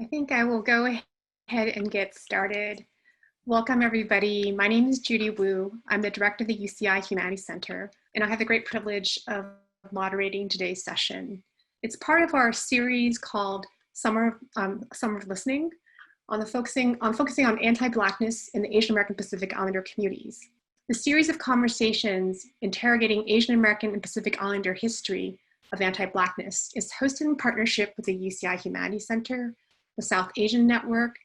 I think I will go ahead and get started. Welcome everybody. My name is Judy Wu. I'm the director of the UCI Humanities Center, and I have the great privilege of moderating today's session. It's part of our series called Summer of Listening on focusing on anti-Blackness in the Asian American Pacific Islander communities. The series of conversations interrogating Asian American and Pacific Islander history of anti-Blackness is hosted in partnership with the UCI Humanities Center, the South Asian Network,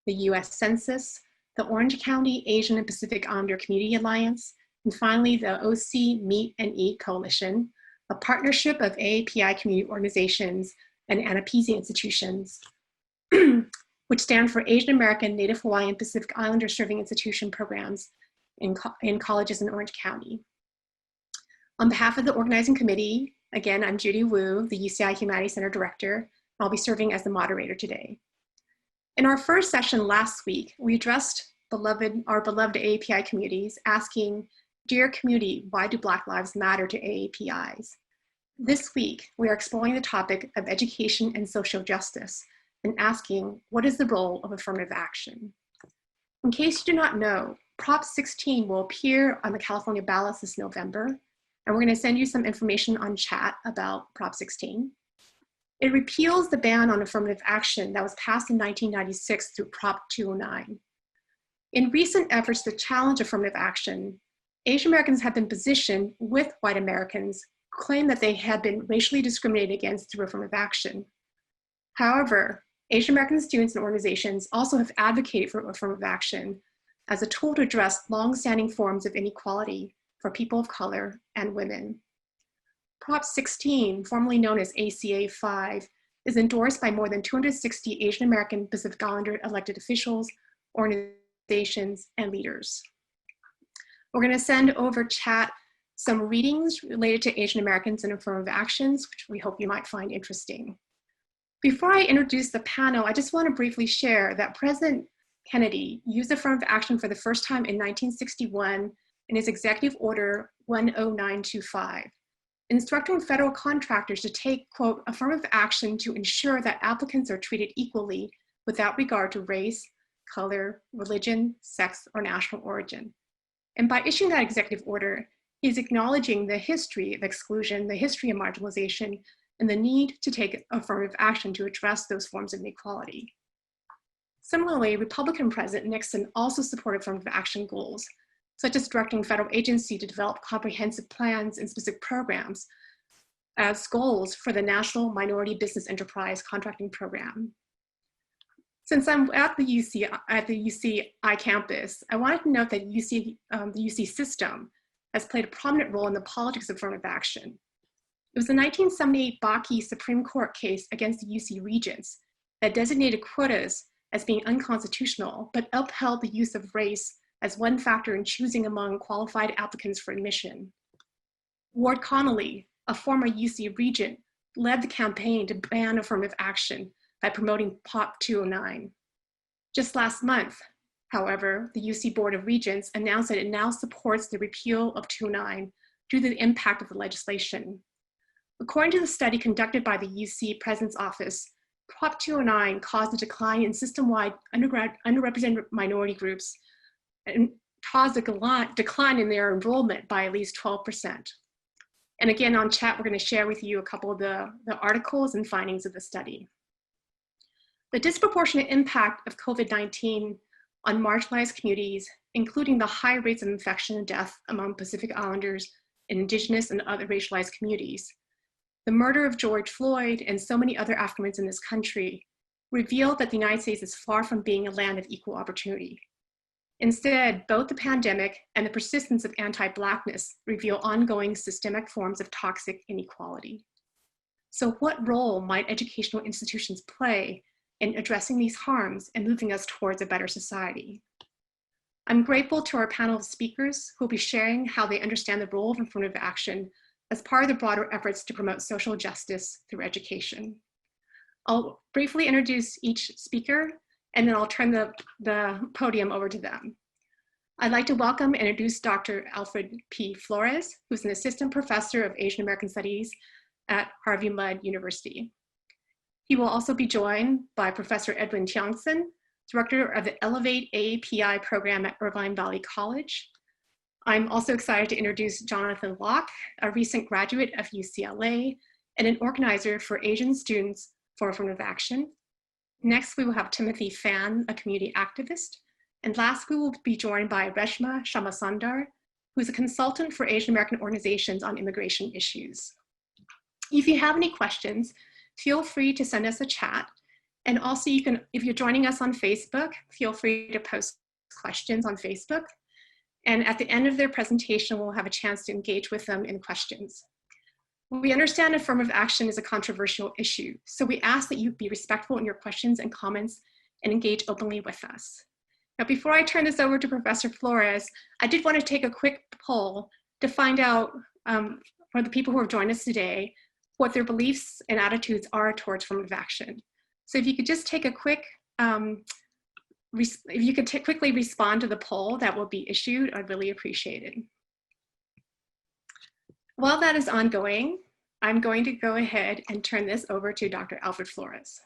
the US Census, the Orange County Asian and Pacific Islander Community Alliance, and finally the OC Meet and Eat Coalition, a partnership of AAPI community organizations and ANTI-BLACKNESS institutions, which stand for Asian American, Native Hawaiian, Pacific Islander Serving Institution programs in colleges in Orange County. On behalf of the organizing committee, again, I'm Judy Wu, the UCI Humanities Center Director. I'll be serving as the moderator today. In our first session last week, we addressed our beloved AAPI communities, asking, dear community, why do Black lives matter to AAPIs? This week, we are exploring the topic of education and social justice and asking, what is the role of affirmative action? In case you do not know, Prop 16 will appear on the California ballots this November, and we're going to send you some information on chat about Prop 16. It repeals the ban on affirmative action that was passed in 1996 through Prop 209. In recent efforts to challenge affirmative action, Asian Americans have been positioned with white Americans who claim that they had been racially discriminated against through affirmative action. However, Asian American students and organizations also have advocated for affirmative action as a tool to address long-standing forms of inequality for people of color and women. Prop 16, formerly known as ACA 5, is endorsed by more than 260 Asian American Pacific Islander elected officials, organizations, and leaders. We're going to send over chat some readings related to Asian Americans and affirmative actions, which we hope you might find interesting. Before I introduce the panel, I just want to briefly share that President Kennedy used affirmative action for the first time in 1961 in his Executive Order 10925. Instructing federal contractors to take, quote, affirmative action to ensure that applicants are treated equally without regard to race, color, religion, sex, or national origin. And by issuing that executive order, he's acknowledging the history of exclusion, the history of marginalization, and the need to take affirmative action to address those forms of inequality. Similarly, Republican President Nixon also supported affirmative action goals, such as directing federal agency to develop comprehensive plans and specific programs as goals for the National Minority Business Enterprise Contracting Program. Since I'm at the UCI campus, I wanted to note that the UC system has played a prominent role in the politics of affirmative action. It was the 1978 Bakke Supreme Court case against the UC Regents that designated quotas as being unconstitutional, but upheld the use of race as one factor in choosing among qualified applicants for admission. Ward Connolly, a former UC regent, led the campaign to ban affirmative action by promoting Prop 209. Just last month, however, the UC Board of Regents announced that it now supports the repeal of 209 due to the impact of the legislation. According to the study conducted by the UC President's Office, Prop 209 caused a decline in system-wide underrepresented minority groups and caused a decline in their enrollment by at least 12%. And again, on chat, we're going to share with you a couple of the articles and findings of the study. The disproportionate impact of COVID-19 on marginalized communities, including the high rates of infection and death among Pacific Islanders and Indigenous and other racialized communities, the murder of George Floyd and so many other African Americans in this country, revealed that the United States is far from being a land of equal opportunity. Instead, both the pandemic and the persistence of anti-Blackness reveal ongoing systemic forms of toxic inequality. So what role might educational institutions play in addressing these harms and moving us towards a better society? I'm grateful to our panel of speakers who will be sharing how they understand the role of affirmative action as part of the broader efforts to promote social justice through education. I'll briefly introduce each speaker, and then I'll turn the podium over to them. I'd like to welcome and introduce Dr. Alfred P. Flores, who's an assistant professor of Asian American Studies at Harvey Mudd University. He will also be joined by Professor Edwin Tiongson, Director of the Elevate AAPI program at Irvine Valley College. I'm also excited to introduce Jonathan Locke, a recent graduate of UCLA and an organizer for Asian Students for Affirmative Action. Next, we will have Timothy Fan, a community activist. And last, we will be joined by Reshma Shamasundar, who's a consultant for Asian American organizations on immigration issues. If you have any questions, feel free to send us a chat. And also you can, if you're joining us on Facebook, feel free to post questions on Facebook. And at the end of their presentation, we'll have a chance to engage with them in questions. We understand affirmative action is a controversial issue, so we ask that you be respectful in your questions and comments and engage openly with us. Now, before I turn this over to Professor Flores, I did want to take a quick poll to find out for the people who have joined us today, what their beliefs and attitudes are towards affirmative action. So if you could just take a quick, if you could quickly respond to the poll that will be issued, I'd really appreciate it. While that is ongoing, I'm going to go ahead and turn this over to Dr. Alfred Flores.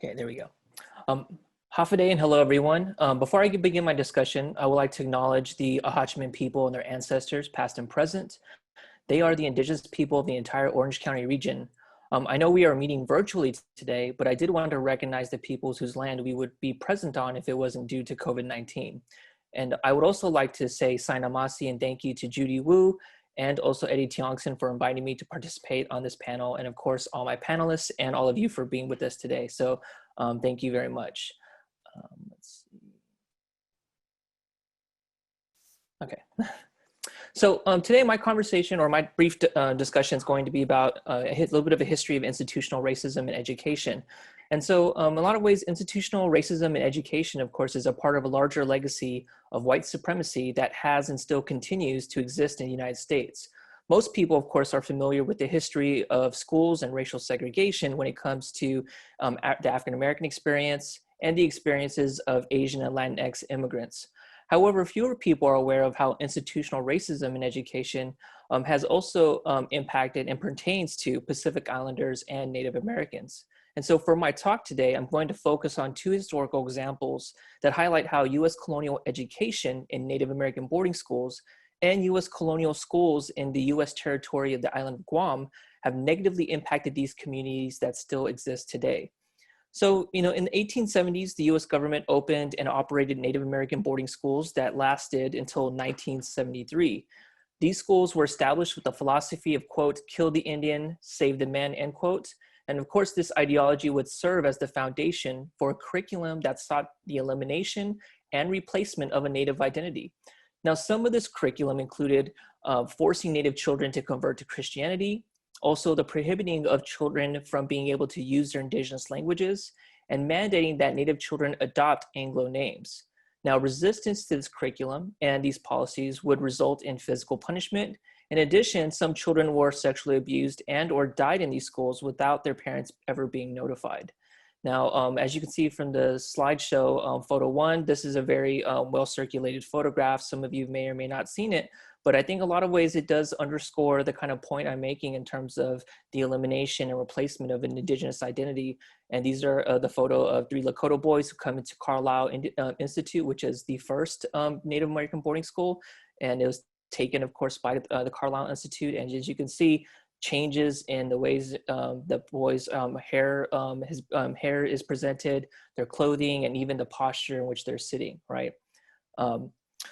Okay, there we go. Hafa and hello everyone. Before I begin my discussion, I would like to acknowledge the Ahachiman people and their ancestors, past and present. They are the indigenous people of the entire Orange County region. I know we are meeting virtually today, but I did want to recognize the peoples whose land we would be present on if it wasn't due to COVID-19. And I would also like to say Sainamasi and thank you to Judy Wu and also Eddie Tiongson for inviting me to participate on this panel. And of course, all my panelists and all of you for being with us today. So thank you very much. Let's see. Okay. So today my conversation or my brief discussion is going to be about a little bit of a history of institutional racism in education. And so in a lot of ways, institutional racism in education, of course, is a part of a larger legacy of white supremacy that has and still continues to exist in the United States. Most people, of course, are familiar with the history of schools and racial segregation when it comes to the African-American experience and the experiences of Asian and Latinx immigrants. However, fewer people are aware of how institutional racism in education has also impacted and pertains to Pacific Islanders and Native Americans. And so for my talk today, I'm going to focus on two historical examples that highlight how US colonial education in Native American boarding schools and US colonial schools in the US territory of the island of Guam have negatively impacted these communities that still exist today. So, in the 1870s, the US government opened and operated Native American boarding schools that lasted until 1973. These schools were established with the philosophy of, quote, kill the Indian, save the men, end quote. And of course, this ideology would serve as the foundation for a curriculum that sought the elimination and replacement of a Native identity. Now, some of this curriculum included forcing Native children to convert to Christianity, also the prohibiting of children from being able to use their indigenous languages, and mandating that Native children adopt Anglo names. Now, resistance to this curriculum and these policies would result in physical punishment. In addition, some children were sexually abused and or died in these schools without their parents ever being notified. Now, as you can see from the slideshow, photo one, this is a very well-circulated photograph. Some of you may or may not have seen it, but I think a lot of ways it does underscore the kind of point I'm making in terms of the elimination and replacement of an indigenous identity. And these are the photo of 3 Lakota boys who come into Carlisle Institute, which is the first Native American boarding school. And it was taken, of course, by the Carlisle Institute. And as you can see, changes in the ways the boys' hair is presented, their clothing, and even the posture in which they're sitting, right?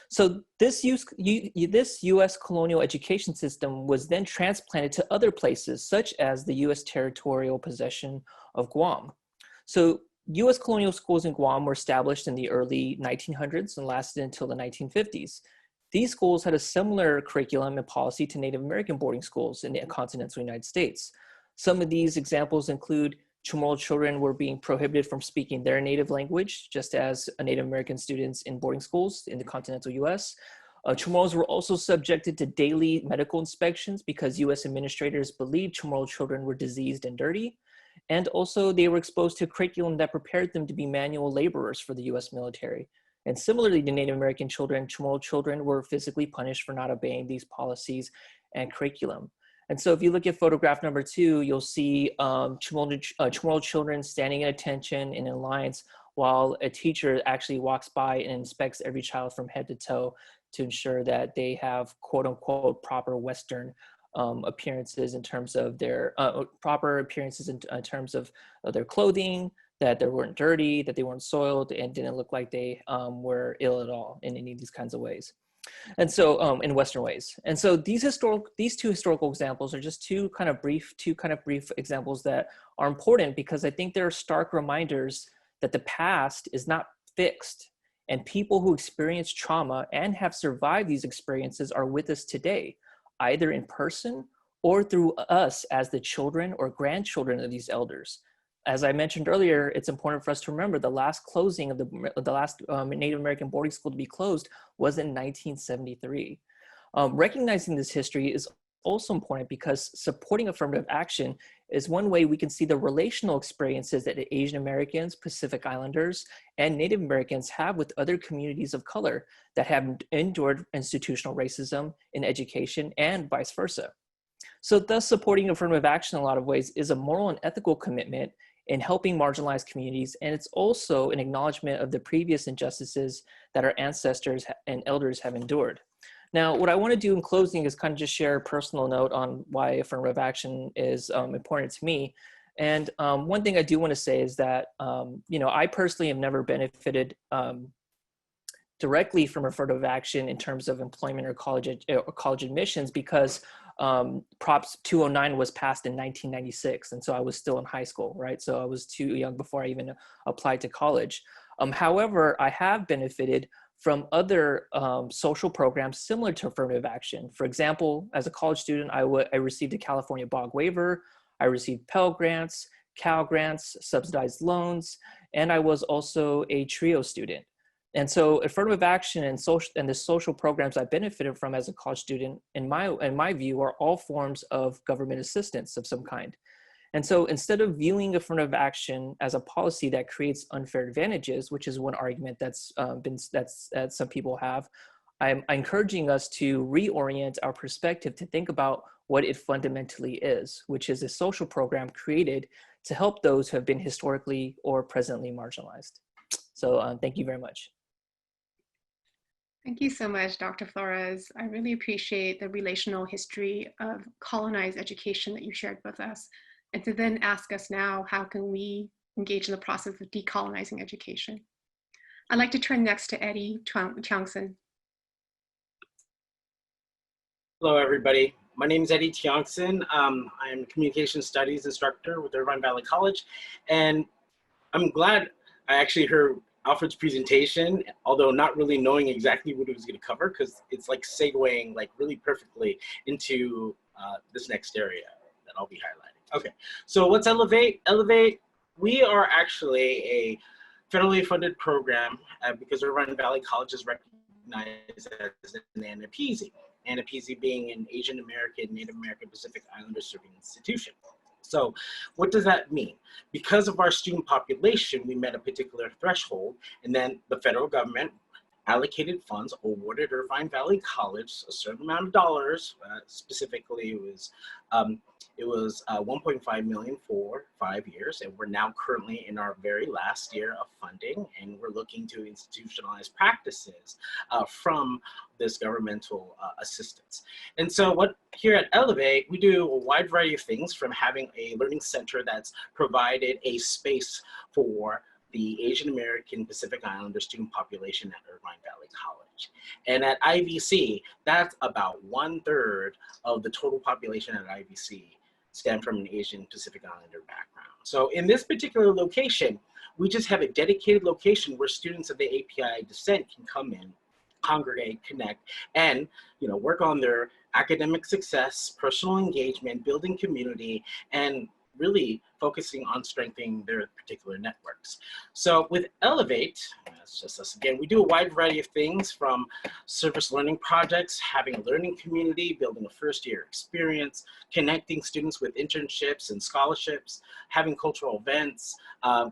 So this US colonial education system was then transplanted to other places, such as the US territorial possession of Guam. So US colonial schools in Guam were established in the early 1900s and lasted until the 1950s. These schools had a similar curriculum and policy to Native American boarding schools in the continental United States. Some of these examples include Chamorro children were being prohibited from speaking their native language, just as Native American students in boarding schools in the continental US. Chamorros were also subjected to daily medical inspections because US administrators believed Chamorro children were diseased and dirty. And also they were exposed to a curriculum that prepared them to be manual laborers for the US military. And similarly to Native American children, Chamorro children were physically punished for not obeying these policies and curriculum. And so if you look at photograph number 2, you'll see Chamorro children standing at attention in lines while a teacher actually walks by and inspects every child from head to toe to ensure that they have quote unquote proper Western appearances in terms of their proper appearances in terms of their clothing, that they weren't dirty, that they weren't soiled, and didn't look like they were ill at all in any of these kinds of ways. And so in Western ways. And so these two historical examples are just two kind of brief examples that are important because I think they're stark reminders that the past is not fixed, and people who experience trauma and have survived these experiences are with us today, either in person or through us as the children or grandchildren of these elders. As I mentioned earlier, it's important for us to remember the last closing of the last Native American boarding school to be closed was in 1973. Recognizing this history is also important because supporting affirmative action is one way we can see the relational experiences that Asian Americans, Pacific Islanders, and Native Americans have with other communities of color that have endured institutional racism in education and vice versa. So thus supporting affirmative action in a lot of ways is a moral and ethical commitment in helping marginalized communities, and it's also an acknowledgement of the previous injustices that our ancestors and elders have endured. Now, what I want to do in closing is kind of just share a personal note on why affirmative action is important to me. And one thing I do want to say is that, I personally have never benefited directly from affirmative action in terms of employment or college admissions because Props 209 was passed in 1996. And so I was still in high school, right? So I was too young before I even applied to college. However, I have benefited from other social programs similar to affirmative action. For example, as a college student, I received a California BOG waiver, I received Pell Grants, Cal Grants, subsidized loans, and I was also a TRIO student. And so affirmative action and the social programs I benefited from as a college student, in my view, are all forms of government assistance of some kind. And so instead of viewing affirmative action as a policy that creates unfair advantages, which is one argument that some people have, I'm encouraging us to reorient our perspective to think about what it fundamentally is, which is a social program created to help those who have been historically or presently marginalized. So thank you very much. Thank you so much, Dr. Flores. I really appreciate the relational history of colonized education that you shared with us. And to then ask us now, how can we engage in the process of decolonizing education? I'd like to turn next to Eddie Tiongson. Hello, everybody. My name is Eddie Tiongson. I'm a communication studies instructor with Irvine Valley College. And I'm glad I actually heard Alfred's presentation, although not really knowing exactly what he was going to cover, because it's like segueing like really perfectly into this next area that I'll be highlighting. Okay, so what's AAPI? AAPI, we are actually a federally funded program because Irvine Valley College is recognized as an ANTI-BLACKNESS. ANTI-BLACKNESS being an Asian American, Native American, Pacific Islander serving institution. So what does that mean? Because of our student population, we met a particular threshold, and then the federal government allocated funds, awarded Irvine Valley College a certain amount of dollars. Specifically, it was 1.5 million for 5 years, and we're now currently in our very last year of funding, and we're looking to institutionalize practices from this governmental assistance. And so what here at Elevate, we do a wide variety of things, from having a learning center that's provided a space for the Asian American Pacific Islander student population at Irvine Valley College. And at IVC, that's about 1/3 of the total population at IVC stem from an Asian Pacific Islander background. So in this particular location, we just have a dedicated location where students of the API descent can come in, congregate, connect, and work on their academic success, personal engagement, building community, and really focusing on strengthening their particular networks. So with Elevate, that's just us again, we do a wide variety of things from service learning projects, having a learning community, building a first-year experience, connecting students with internships and scholarships, having cultural events,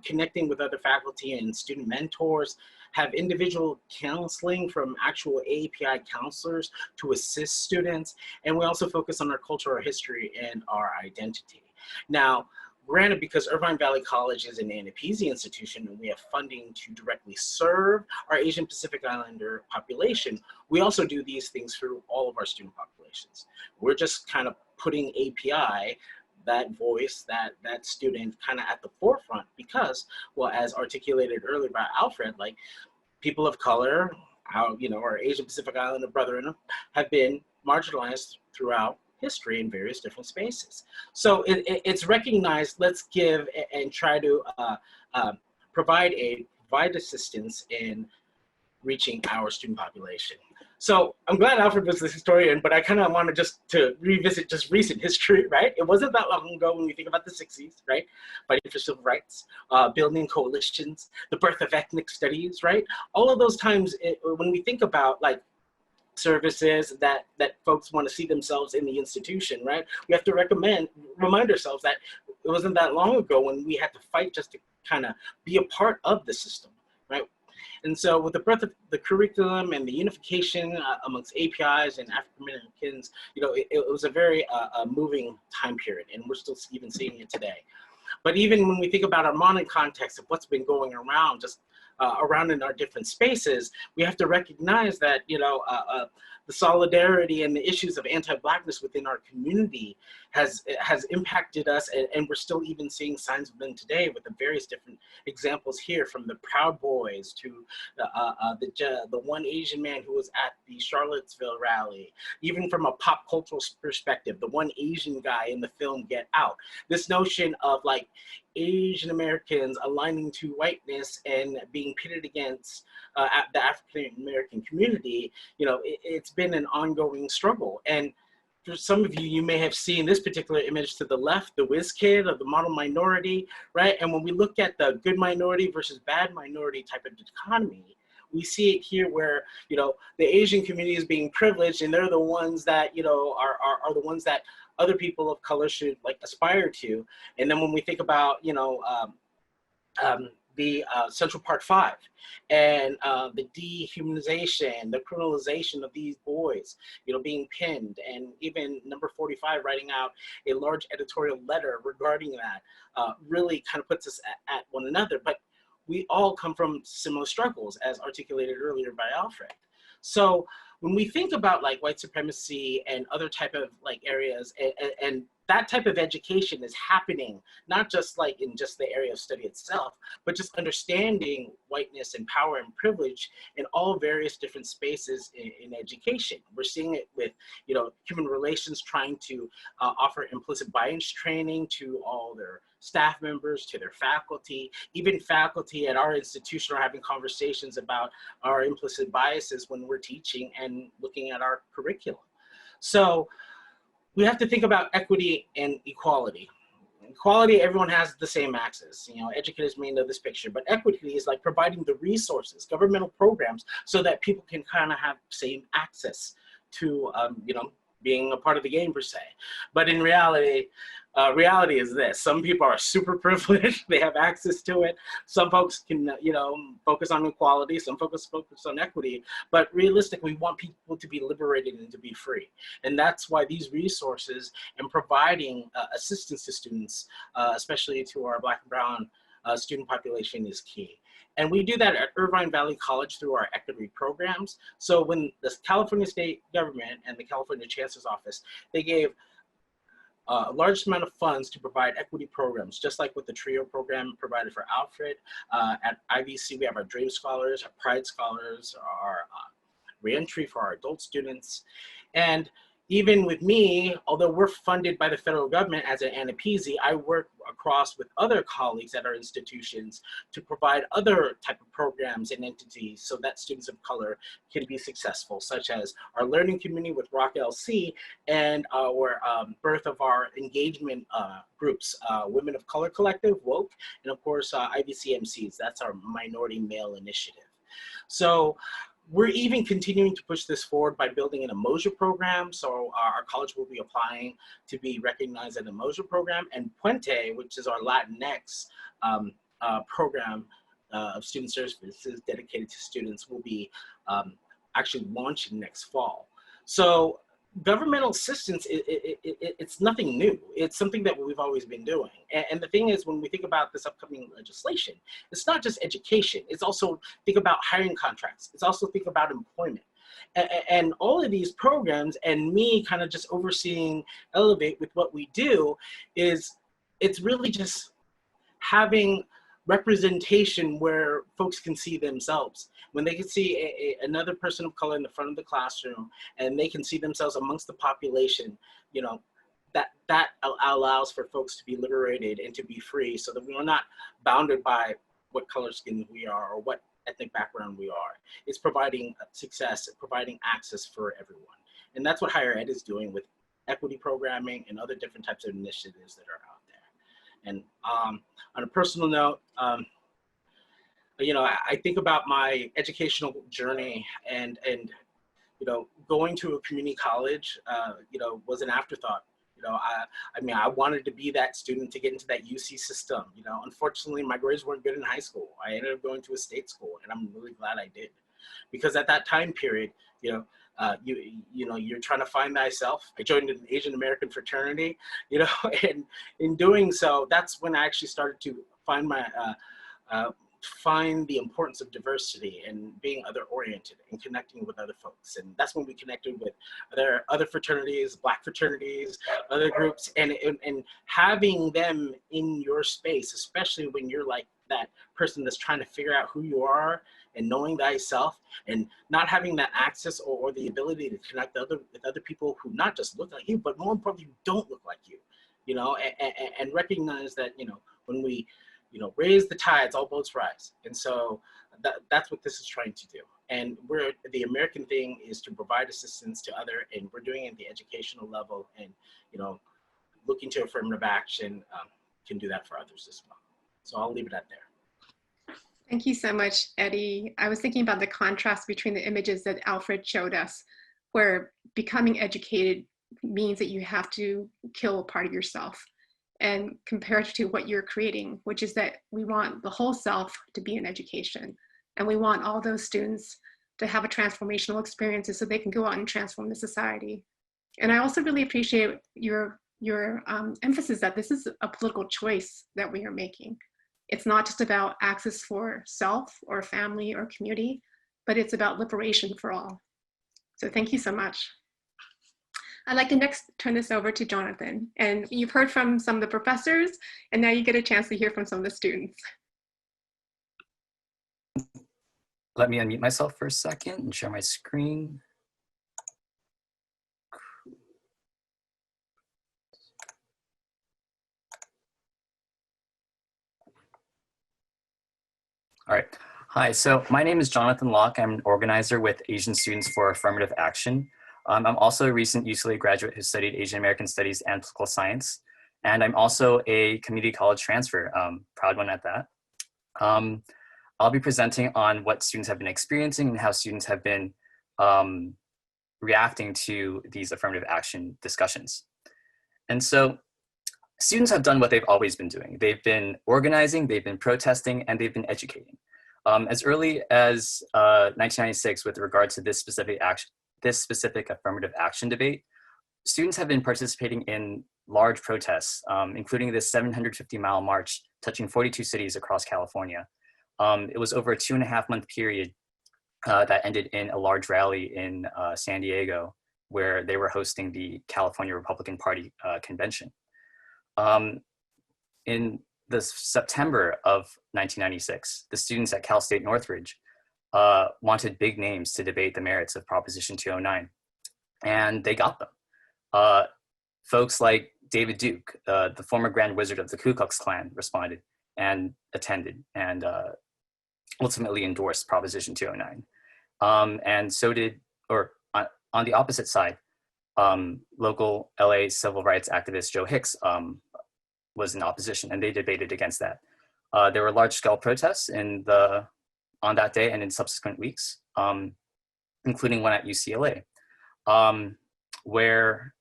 connecting with other faculty and student mentors, have individual counseling from actual AAPI counselors to assist students, and we also focus on our cultural history and our identity. Now, granted, because Irvine Valley College is an ANTI-BLACKNESS institution and we have funding to directly serve our Asian Pacific Islander population, we also do these things for all of our student populations. We're just kind of putting API, that voice, that student kind of at the forefront because, well, as articulated earlier by Alfred, like people of color, our Asian Pacific Islander brethren have been marginalized throughout history in various different spaces. So it's recognized, let's give and try to provide assistance in reaching our student population. So I'm glad Alfred was the historian, but I kind of wanted just to revisit just recent history, right? It wasn't that long ago when we think about the 60s, right? Fighting for civil rights, building coalitions, the birth of ethnic studies, right? All of those times when we think about like services that folks want to see themselves in the institution, right? We have to remind ourselves that it wasn't that long ago when we had to fight just to kind of be a part of the system, right? And so with the birth of the curriculum and the unification amongst APIs and African Americans, it was a very moving time period, and we're still even seeing it today. But even when we think about our modern context of what's been going around, just around in our different spaces, we have to recognize that, the solidarity and the issues of anti-Blackness within our community has impacted us, and we're still even seeing signs of them today with the various different examples here, from the Proud Boys to the one Asian man who was at the Charlottesville rally, even from a pop cultural perspective, the one Asian guy in the film Get Out. This notion of like Asian Americans aligning to whiteness and being pitted against the African American community, it's been an ongoing struggle. And for some of you, you may have seen this particular image to the left, the whiz kid of the model minority, right? And when we look at the good minority versus bad minority type of dichotomy, we see it here where, the Asian community is being privileged, and they're the ones that, are the ones that other people of color should like aspire to. And then when we think about, the Central Park 5 and the dehumanization, the criminalization of these boys, being pinned, and even number 45 writing out a large editorial letter regarding that, really kind of puts us at one another. But we all come from similar struggles, as articulated earlier by Alfred. So when we think about like white supremacy and other type of like areas, and that type of education is happening, not just like in just the area of study itself, but just understanding whiteness and power and privilege in all various different spaces in education. We're seeing it with, human relations trying to offer implicit bias training to all their staff members, to their faculty. Even faculty at our institution are having conversations about our implicit biases when we're teaching and looking at our curriculum. So we have to think about equity and equality. Equality, everyone has the same access. Educators may know this picture, but equity is like providing the resources, governmental programs, so that people can kind of have same access to, being a part of the game per se. But in reality, reality is this: some people are super privileged; they have access to it. Some folks can, focus on equality. Some folks focus on equity. But realistically, we want people to be liberated and to be free. And that's why these resources and providing assistance to students, especially to our Black and Brown student population, is key. And we do that at Irvine Valley College through our equity programs. So when the California State Government and the California Chancellor's Office, they gave a large amount of funds to provide equity programs, just like with the TRIO program provided for Alfred. At IVC, we have our Dream Scholars, our Pride Scholars, our reentry for our adult students. And even with me, although we're funded by the federal government as an ANTI-BLACKNESS, I work across with other colleagues at our institutions to provide other type of programs and entities so that students of color can be successful, such as our learning community with Rock LC and our birth of our engagement groups, Women of Color Collective, WOKE, and of course, IVCMCs, that's our Minority Male Initiative. So we're even continuing to push this forward by building an Emoja program. So our college will be applying to be recognized as an Emoja program, and Puente, which is our Latinx program of student services dedicated to students, will be actually launching next fall. So governmental assistance, it's nothing new. It's something that we've always been doing. And the thing is, when we think about this upcoming legislation, it's not just education. It's also think about hiring contracts. It's also think about employment. And all of these programs, and me kind of just overseeing Elevate with what we do, is it's really just having representation where folks can see themselves. When they can see another person of color in the front of the classroom and they can see themselves amongst the population, you know, that allows for folks to be liberated and to be free, so that we are not bounded by what color skin we are or what ethnic background we are. It's providing success, providing access for everyone. And that's what higher ed is doing with equity programming and other different types of initiatives that are out there. And on a personal note, you know, I think about my educational journey, and you know, going to a community college, you know, was an afterthought. You know, I mean, I wanted to be that student to get into that UC system. You know, unfortunately, my grades weren't good in high school. I ended up going to a state school, and I'm really glad I did, because at that time period, you know, you know, you're trying to find thyself. I joined an Asian American fraternity, you know, and in doing so, that's when I actually started to find my find the importance of diversity and being other oriented and connecting with other folks. And that's when we connected with other fraternities, Black fraternities, other groups, and having them in your space, especially when you're like that person that's trying to figure out who you are and knowing thyself, and not having that access or the ability to connect with other people who not just look like you, but more importantly, don't look like you, you know, and recognize that, you know, when we, you know, raise the tides, all boats rise. And so that's what this is trying to do. And the American thing is to provide assistance to other, and we're doing it at the educational level, and, you know, looking to affirmative action can do that for others as well. So I'll leave it at there. Thank you so much, Eddie. I was thinking about the contrast between the images that Alfred showed us, where becoming educated means that you have to kill a part of yourself, and compared to what you're creating, which is that we want the whole self to be in education. And we want all those students to have a transformational experiences so they can go out and transform the society. And I also really appreciate your emphasis that this is a political choice that we are making. It's not just about access for self or family or community, but it's about liberation for all. So thank you so much. I'd like to next turn this over to Jonathan. And you've heard from some of the professors, and now you get a chance to hear from some of the students. Let me unmute myself for a second and share my screen. All right. Hi, so my name is Jonathan Locke. I'm an organizer with Asian Students for Affirmative Action. I'm also a recent UCLA graduate who studied Asian American Studies and Political Science. And I'm also a community college transfer, proud one at that. I'll be presenting on what students have been experiencing and how students have been reacting to these affirmative action discussions. And so students have done what they've always been doing. They've been organizing, they've been protesting, and they've been educating. As early as 1996, with regard to this specific affirmative action debate, students have been participating in large protests, including this 750-mile march touching 42 cities across California. It was over a 2.5-month period that ended in a large rally in San Diego, where they were hosting the California Republican Party convention. In the September of 1996, the students at Cal State Northridge wanted big names to debate the merits of Proposition 209, and they got them. folks like David Duke, the former Grand Wizard of the Ku Klux Klan, responded and attended and ultimately endorsed Proposition 209. And so did, or on the opposite side, local LA civil rights activist Joe Hicks was in opposition, and they debated against that. There were large-scale protests on that day and in subsequent weeks, including one at UCLA, where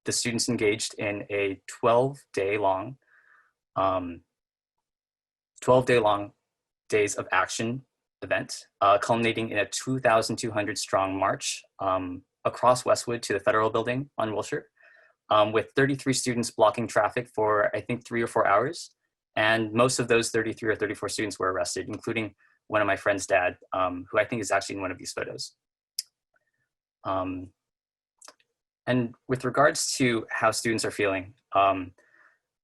the students engaged in a 12-day long days of action event, culminating in a 2,200 strong march across Westwood to the Federal Building on Wilshire, with 33 students blocking traffic for, I think, 3 or 4 hours. And most of those 33 or 34 students were arrested, including one of my friend's dad, who I think is actually in one of these photos. And with regards to how students are feeling,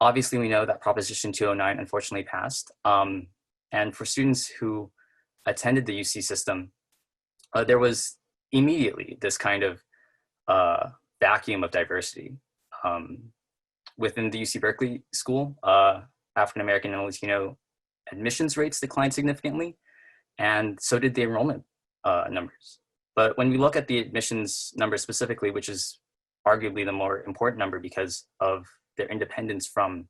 obviously we know that Proposition 209 unfortunately passed. And for students who attended the UC system, there was immediately this kind of vacuum of diversity. Within the UC Berkeley school, African-American and Latino admissions rates declined significantly, and so did the enrollment numbers. But when we look at the admissions numbers specifically, which is arguably the more important number because of their independence from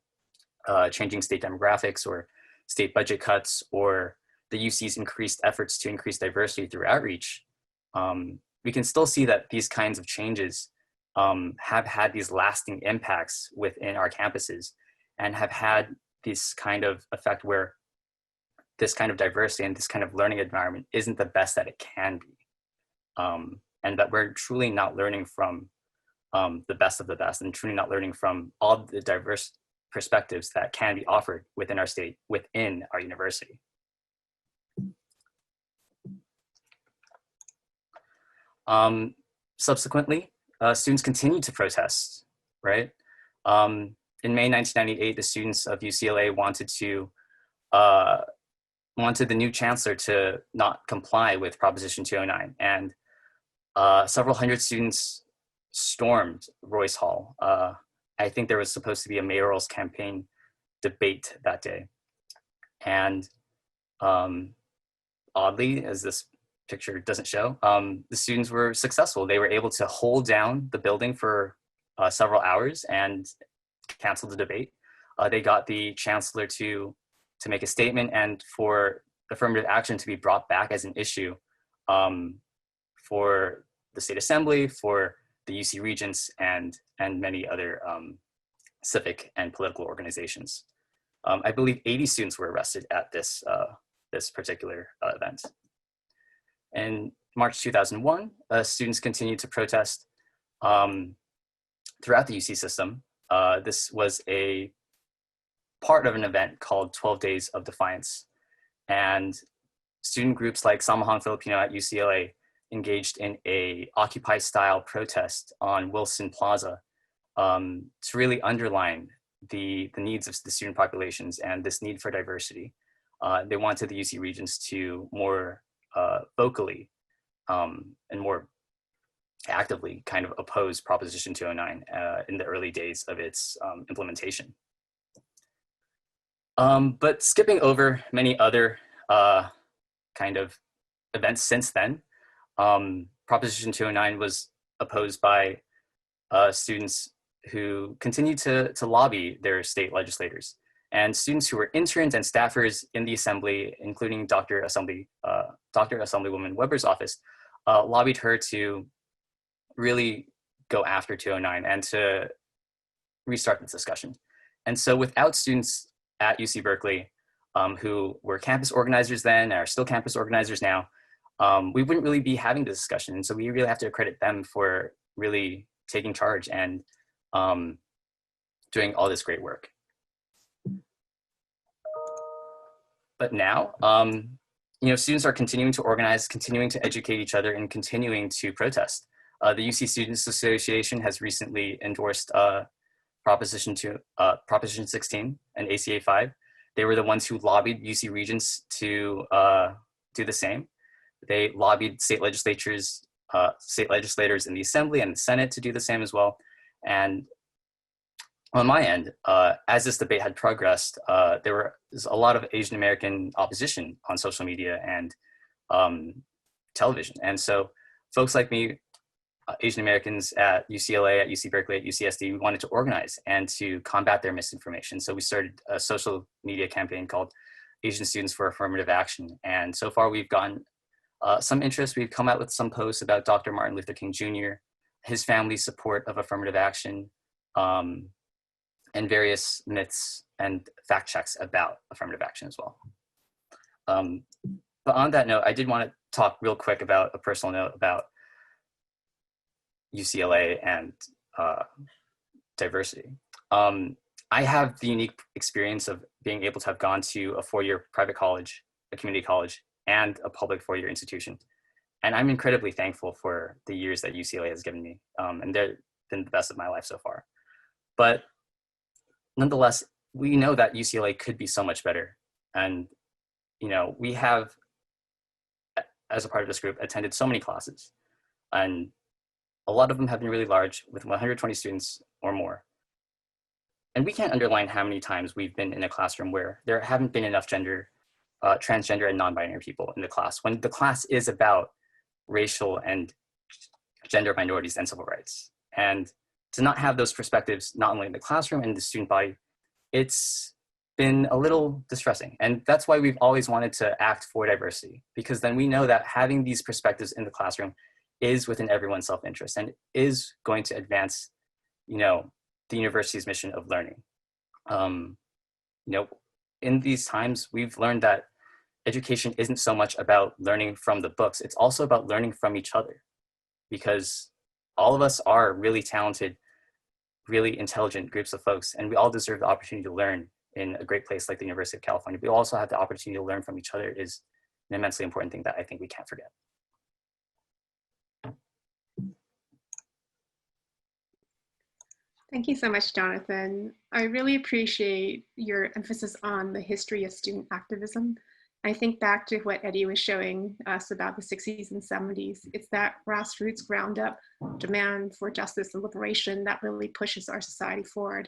changing state demographics or state budget cuts or the UC's increased efforts to increase diversity through outreach, we can still see that these kinds of changes have had these lasting impacts within our campuses and have had this kind of effect where this kind of diversity and this kind of learning environment isn't the best that it can be. And that we're truly not learning from the best of the best and truly not learning from all the diverse perspectives that can be offered within our state, within our university. Subsequently, students continued to protest, right? In May 1998, the students of UCLA wanted the new chancellor to not comply with Proposition 209, and several hundred students stormed Royce Hall. I think there was supposed to be a mayoral's campaign debate that day. And oddly, as this picture doesn't show, the students were successful. They were able to hold down the building for several hours and cancel the debate. They got the chancellor to make a statement and for affirmative action to be brought back as an issue for the state assembly, for the UC Regents, and many other civic and political organizations. I believe 80 students were arrested at this particular event. In March 2001, students continued to protest throughout the UC system. This was a part of an event called 12 Days of Defiance. And student groups like Samahang Filipino at UCLA engaged in a Occupy-style protest on Wilson Plaza to really underline the needs of the student populations and this need for diversity. They wanted the UC Regents to more vocally and more actively kind of oppose Proposition 209 in the early days of its implementation. But skipping over many other kind of events since then, Proposition 209 was opposed by students who continued to lobby their state legislators. And students who were interns and staffers in the assembly, including Dr. Assemblywoman Weber's office, lobbied her to really go after 209 and to restart this discussion. And so without students at UC Berkeley, who were campus organizers then, are still campus organizers now, we wouldn't really be having this discussion. And so we really have to credit them for really taking charge and doing all this great work. But now, students are continuing to organize, continuing to educate each other, and continuing to protest. The UC Students Association has recently endorsed Proposition 16 and ACA 5. They were the ones who lobbied UC Regents to do the same. They lobbied state legislatures state legislators in the Assembly and the Senate to do the same as well. And on my end, as this debate had progressed, there was a lot of Asian American opposition on social media and television. And so folks like me, Asian Americans at UCLA, at UC Berkeley, at UCSD, we wanted to organize and to combat their misinformation. So we started a social media campaign called Asian Students for Affirmative Action. And so far we've gotten some interest. We've come out with some posts about Dr. Martin Luther King Jr., his family's support of affirmative action, and various myths and fact checks about affirmative action as well. But on that note, I did want to talk real quick about a personal note about UCLA and diversity. I have the unique experience of being able to have gone to a four-year private college, a community college, and a public four-year institution. And I'm incredibly thankful for the years that UCLA has given me. And they've been the best of my life so far. But nonetheless, we know that UCLA could be so much better. And, you know, we have, as a part of this group, attended so many classes. And a lot of them have been really large, with 120 students or more. And we can't underline how many times we've been in a classroom where there haven't been enough transgender and non-binary people in the class, when the class is about racial and gender minorities and civil rights. And to not have those perspectives, not only in the classroom and the student body, it's been a little distressing. And that's why we've always wanted to act for diversity, because then we know that having these perspectives in the classroom is within everyone's self-interest and is going to advance, you know, the university's mission of learning. You know, in these times, we've learned that education isn't so much about learning from the books, it's also about learning from each other, because all of us are really talented, really intelligent groups of folks, and we all deserve the opportunity to learn in a great place like the University of California. We also have the opportunity to learn from each other is an immensely important thing that I think we can't forget. Thank you so much, Jonathan. I really appreciate your emphasis on the history of student activism. I think back to what Eddie was showing us about the 60s and 70s. It's that grassroots, ground up demand for justice and liberation that really pushes our society forward.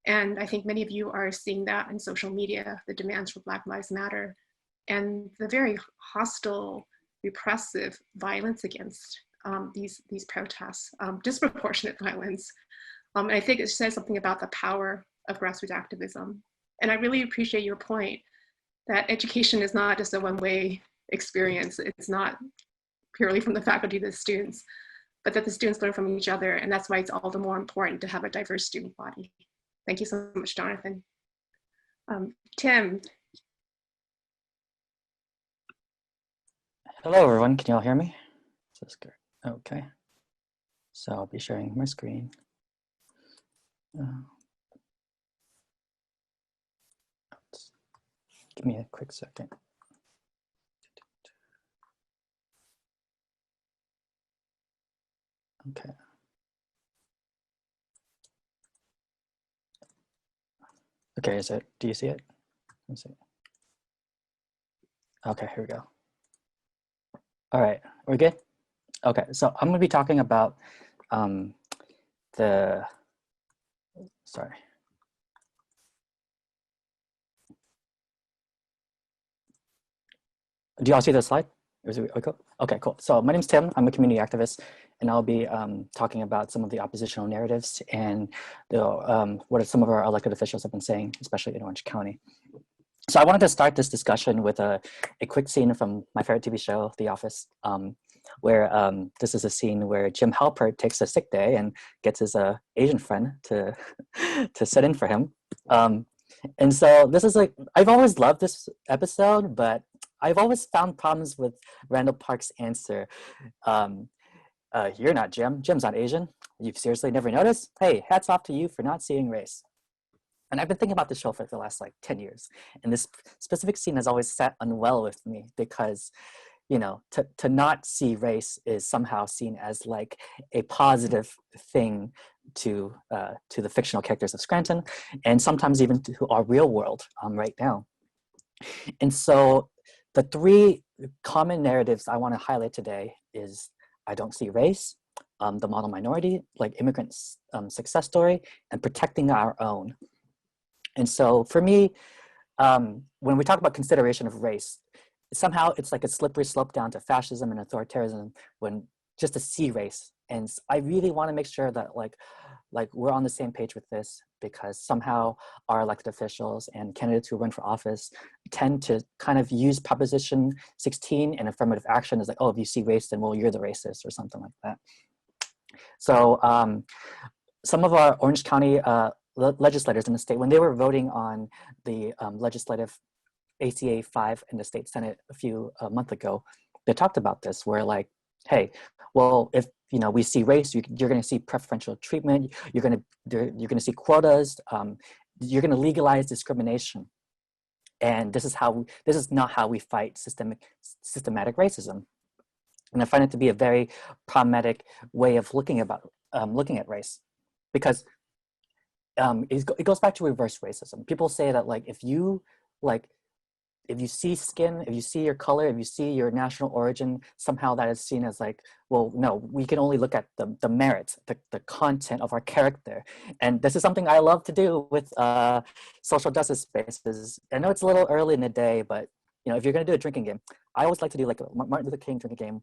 And I think many of you are seeing that in social media, the demands for Black Lives Matter, and the very hostile, repressive violence against these protests, disproportionate violence. And I think it says something about the power of grassroots activism. And I really appreciate your point that education is not just a one-way experience. It's not purely from the faculty to the students, but that the students learn from each other. And that's why it's all the more important to have a diverse student body. Thank you so much, Jonathan. Tim. Hello, everyone. Can you all hear me? That's good. Okay. So I'll be sharing my screen. Give me a quick second. Okay. Okay, is it, do you see it? Let's see. Okay, here we go. All right, we're good? Okay, so I'm gonna be talking about sorry. Do y'all see the slide? Okay, cool. So my name's Tim. I'm a community activist, and I'll be talking about some of the oppositional narratives and what some of our elected officials have been saying, especially in Orange County. So I wanted to start this discussion with a quick scene from my favorite TV show, The Office, where this is a scene where Jim Halpert takes a sick day and gets his Asian friend to sit in for him. And so this is like, I've always loved this episode, but I've always found problems with Randall Park's answer. You're not Jim. Jim's not Asian. You've seriously never noticed? Hey, hats off to you for not seeing race. And I've been thinking about the show for the last like 10 years. And this specific scene has always sat unwell with me because, you know, to not see race is somehow seen as like a positive thing to the fictional characters of Scranton, and sometimes even to our real world right now. And so the three common narratives I want to highlight today is I don't see race, the model minority, like immigrants' success story, and protecting our own. And so for me, when we talk about consideration of race, somehow it's like a slippery slope down to fascism and authoritarianism when just to see race. And I really want to make sure that like we're on the same page with this, because somehow our elected officials and candidates who run for office tend to kind of use Proposition 16 and affirmative action as like, oh, if you see race, then well, you're the racist or something like that. So some of our Orange County legislators in the state, when they were voting on the legislative ACA 5 in the state Senate a few months ago, they talked about this, where like, hey, well, if we see race, you're going to see preferential treatment, you're going to see quotas, you're going to legalize discrimination, and this is not how we fight systematic racism. And I find it to be a very problematic way of looking at race, because it goes back to reverse racism. People say that like if you see skin, if you see your color, if you see your national origin, somehow that is seen as like, well, no, we can only look at the merits, the content of our character. And this is something I love to do with social justice spaces. I know it's a little early in the day, but if you're going to do a drinking game, I always like to do like a Martin Luther King drinking game.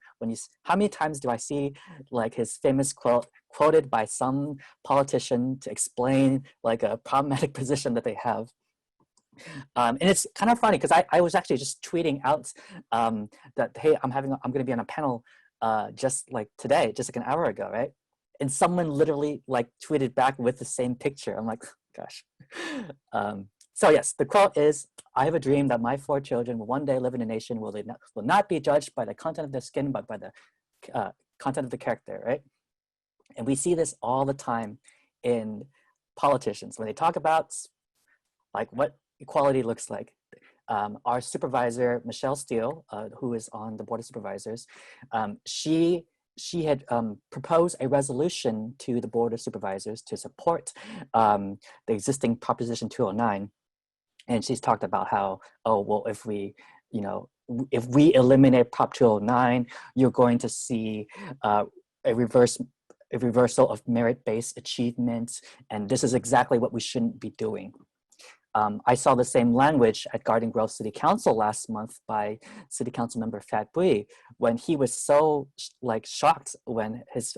How many times do I see like his famous quote quoted by some politician to explain like a problematic position that they have? And it's kind of funny because I was actually just tweeting out that, hey, I'm going to be on a panel just like today, just like an hour ago, right? And someone literally like tweeted back with the same picture. I'm like, gosh. So yes, the quote is, I have a dream that my 4 children will one day live in a nation where they will not be judged by the content of their skin, but by the content of the character, right? And we see this all the time in politicians when they talk about like what equality looks like. Our supervisor, Michelle Steele, who is on the Board of Supervisors, she had proposed a resolution to the Board of Supervisors to support the existing Proposition 209. And she's talked about how, oh, well, if we eliminate Prop 209, you're going to see a reversal of merit-based achievement, and this is exactly what we shouldn't be doing. I saw the same language at Garden Grove City Council last month by City Council member Fat Bui, when he was so like shocked when his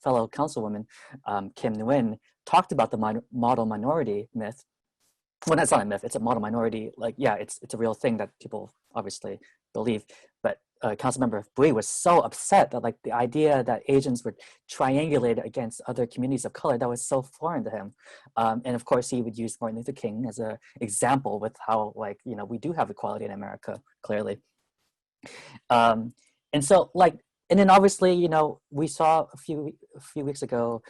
fellow councilwoman Kim Nguyen talked about the model minority myth. Well, that's not a myth, it's a model minority. Like, yeah, it's a real thing that people obviously believe. But Councilmember Bui was so upset that like the idea that Asians were triangulated against other communities of color, that was so foreign to him. And of course, he would use Martin Luther King as an example with how like, we do have equality in America, clearly. And so like, and then obviously, we saw a few weeks ago,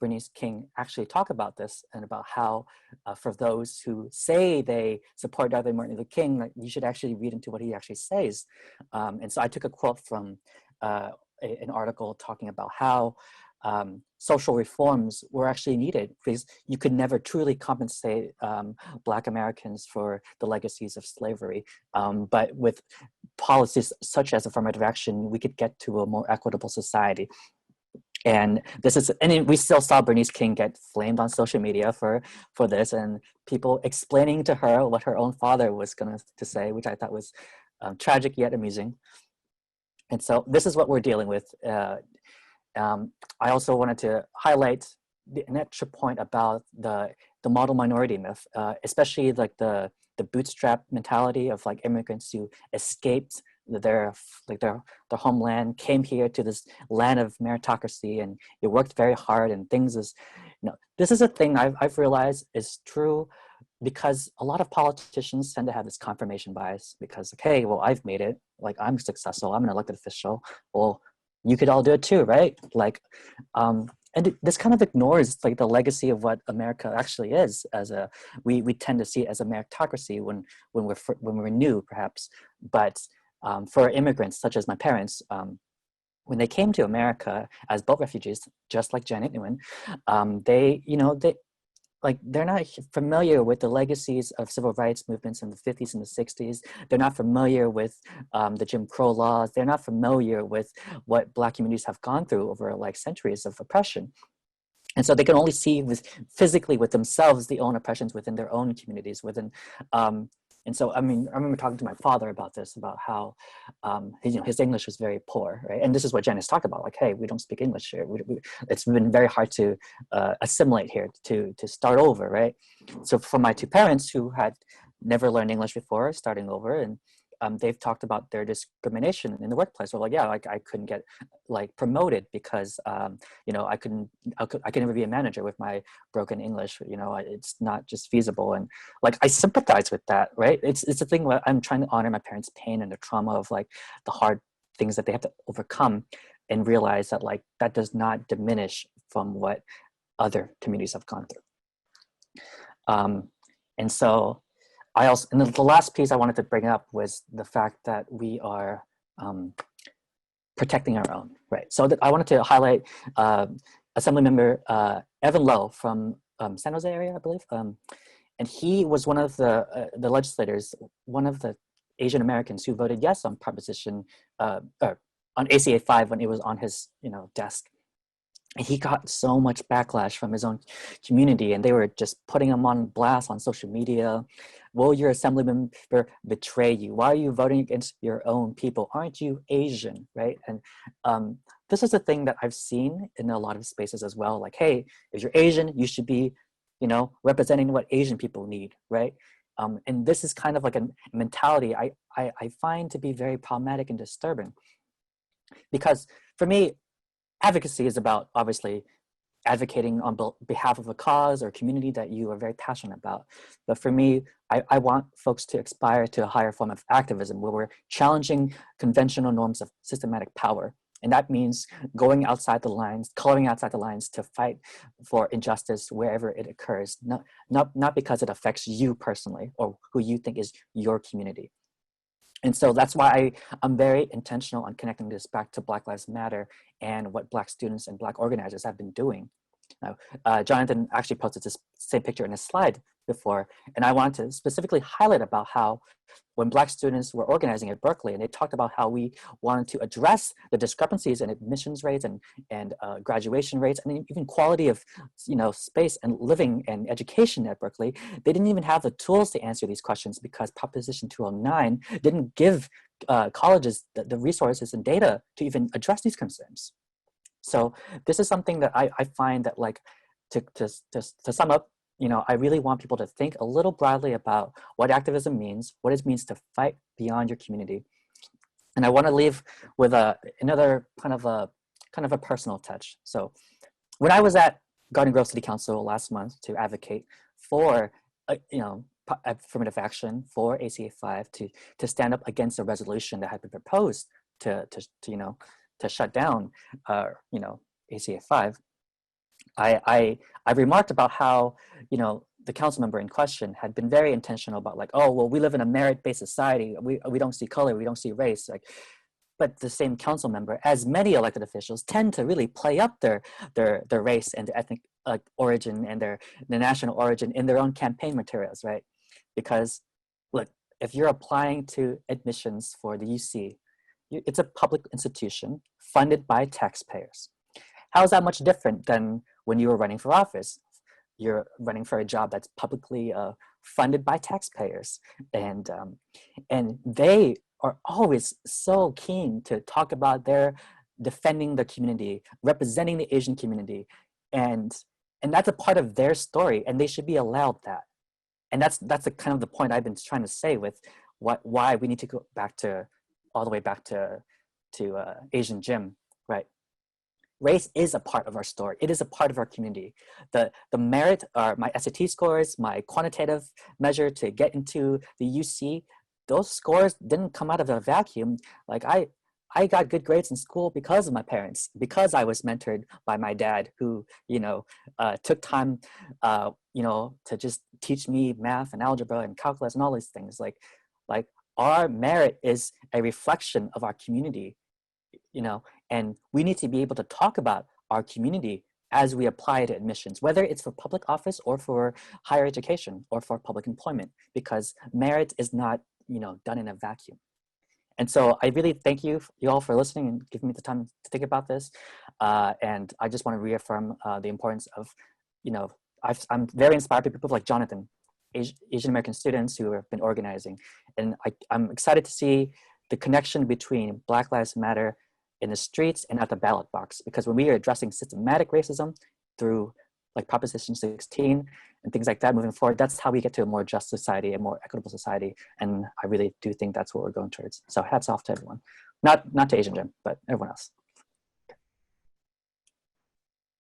Bernice King actually talk about this and about how for those who say they support Dr. Martin Luther King, like, you should actually read into what he actually says. And so I took a quote from an article talking about how social reforms were actually needed, because you could never truly compensate Black Americans for the legacies of slavery. But with policies such as affirmative action, we could get to a more equitable society. And we still saw Bernice King get flamed on social media for this, and people explaining to her what her own father was going to say, which I thought was tragic yet amusing. And so this is what we're dealing with. I also wanted to highlight an extra point about the model minority myth, especially like the bootstrap mentality of like immigrants who escaped their homeland, came here to this land of meritocracy, and it worked very hard, and things is, this is a thing I've realized is true, because a lot of politicians tend to have this confirmation bias, because okay, well, I've made it, like I'm successful, I'm an elected official, well, you could all do it too, right? Like, and this kind of ignores like the legacy of what America actually is. We tend to see it as a meritocracy when we're new, perhaps. But for immigrants such as my parents, when they came to America as boat refugees, just like Janet Nguyen, like they're not familiar with the legacies of civil rights movements in the 50s and the 60s. They're not familiar with the Jim Crow laws. They're not familiar with what Black communities have gone through over like centuries of oppression. And so they can only see physically with themselves the own oppressions within their own communities, within, and so, I mean, I remember talking to my father about this, about how his English was very poor, right? And this is what Janice talked about, like, hey, we don't speak English here. It's been very hard to assimilate here, to start over, right? So for my two parents who had never learned English before, starting over, and they've talked about their discrimination in the workplace. Or like, yeah, like I couldn't get like promoted because you know, I could never be a manager with my broken English. You know, it's not just feasible. And like I sympathize with that, right? It's a thing where I'm trying to honor my parents' pain and the trauma of like the hard things that they have to overcome, and realize that like that does not diminish from what other communities have gone through. And so I also, and the last piece I wanted to bring up was the fact that we are protecting our own, right? So I wanted to highlight Assemblymember Evan Lowe from San Jose area, I believe. And he was one of the legislators, one of the Asian Americans who voted yes on Proposition, or on ACA 5 when it was on his desk. And he got so much backlash from his own community, and they were just putting him on blast on social media. Will your assembly member betray you? Why are you voting against your own people? Aren't you Asian, right? And this is a thing that I've seen in a lot of spaces as well. Like, hey, if you're Asian, you should be, representing what Asian people need, right? And this is kind of like a mentality I find to be very problematic and disturbing, because for me, advocacy is about obviously advocating on behalf of a cause or community that you are very passionate about. But for me, I want folks to aspire to a higher form of activism where we're challenging conventional norms of systematic power. And that means going outside the lines, coloring outside the lines to fight for injustice wherever it occurs, not because it affects you personally or who you think is your community. And so that's why I'm very intentional on connecting this back to Black Lives Matter and what Black students and Black organizers have been doing. Now, Jonathan actually posted this same picture in his slide before, and I wanted to specifically highlight about how when Black students were organizing at Berkeley, and they talked about how we wanted to address the discrepancies in admissions rates and graduation rates, and even quality of space and living and education at Berkeley, they didn't even have the tools to answer these questions because Proposition 209 didn't give colleges the resources and data to even address these concerns. So this is something that I find that, like, to sum up, I really want people to think a little broadly about what activism means, what it means to fight beyond your community. And I want to leave with another kind of a personal touch. So when I was at Garden Grove City Council last month to advocate for, affirmative action for ACA 5 to stand up against a resolution that had been proposed to shut down, ACA 5, I remarked about how, the council member in question had been very intentional about, like, oh, well, we live in a merit-based society. We don't see color, we don't see race. Like, but the same council member, as many elected officials, tend to really play up their race and their ethnic origin and their national origin in their own campaign materials, right? Because, look, if you're applying to admissions for the UC, it's a public institution funded by taxpayers. How is that much different than when you were running for office? You're running for a job that's publicly funded by taxpayers, and they are always so keen to talk about their defending the community, representing the Asian community, and that's a part of their story, and they should be allowed that. And that's the kind of the point I've been trying to say with why we need to go back to all the way back to Asian Jim, right? Race is a part of our story. It is a part of our community. The merit, or my SAT scores, my quantitative measure to get into the UC, those scores didn't come out of a vacuum. Like I got good grades in school because of my parents, because I was mentored by my dad, who took time to just teach me math and algebra and calculus and all these things. Like our merit is a reflection of our community, and we need to be able to talk about our community as we apply to admissions, whether it's for public office or for higher education or for public employment, because merit is not, done in a vacuum. And so I really thank you all for listening and giving me the time to think about this. And I just want to reaffirm the importance of, I'm very inspired by people like Jonathan, Asian American students who have been organizing. And I'm excited to see the connection between Black Lives Matter in the streets and at the ballot box, because when we are addressing systematic racism through like Proposition 16 and things like that moving forward, that's how we get to a more just society, a more equitable society. And I really do think that's what we're going towards. So hats off to everyone. Not to Asian Gym, but everyone else.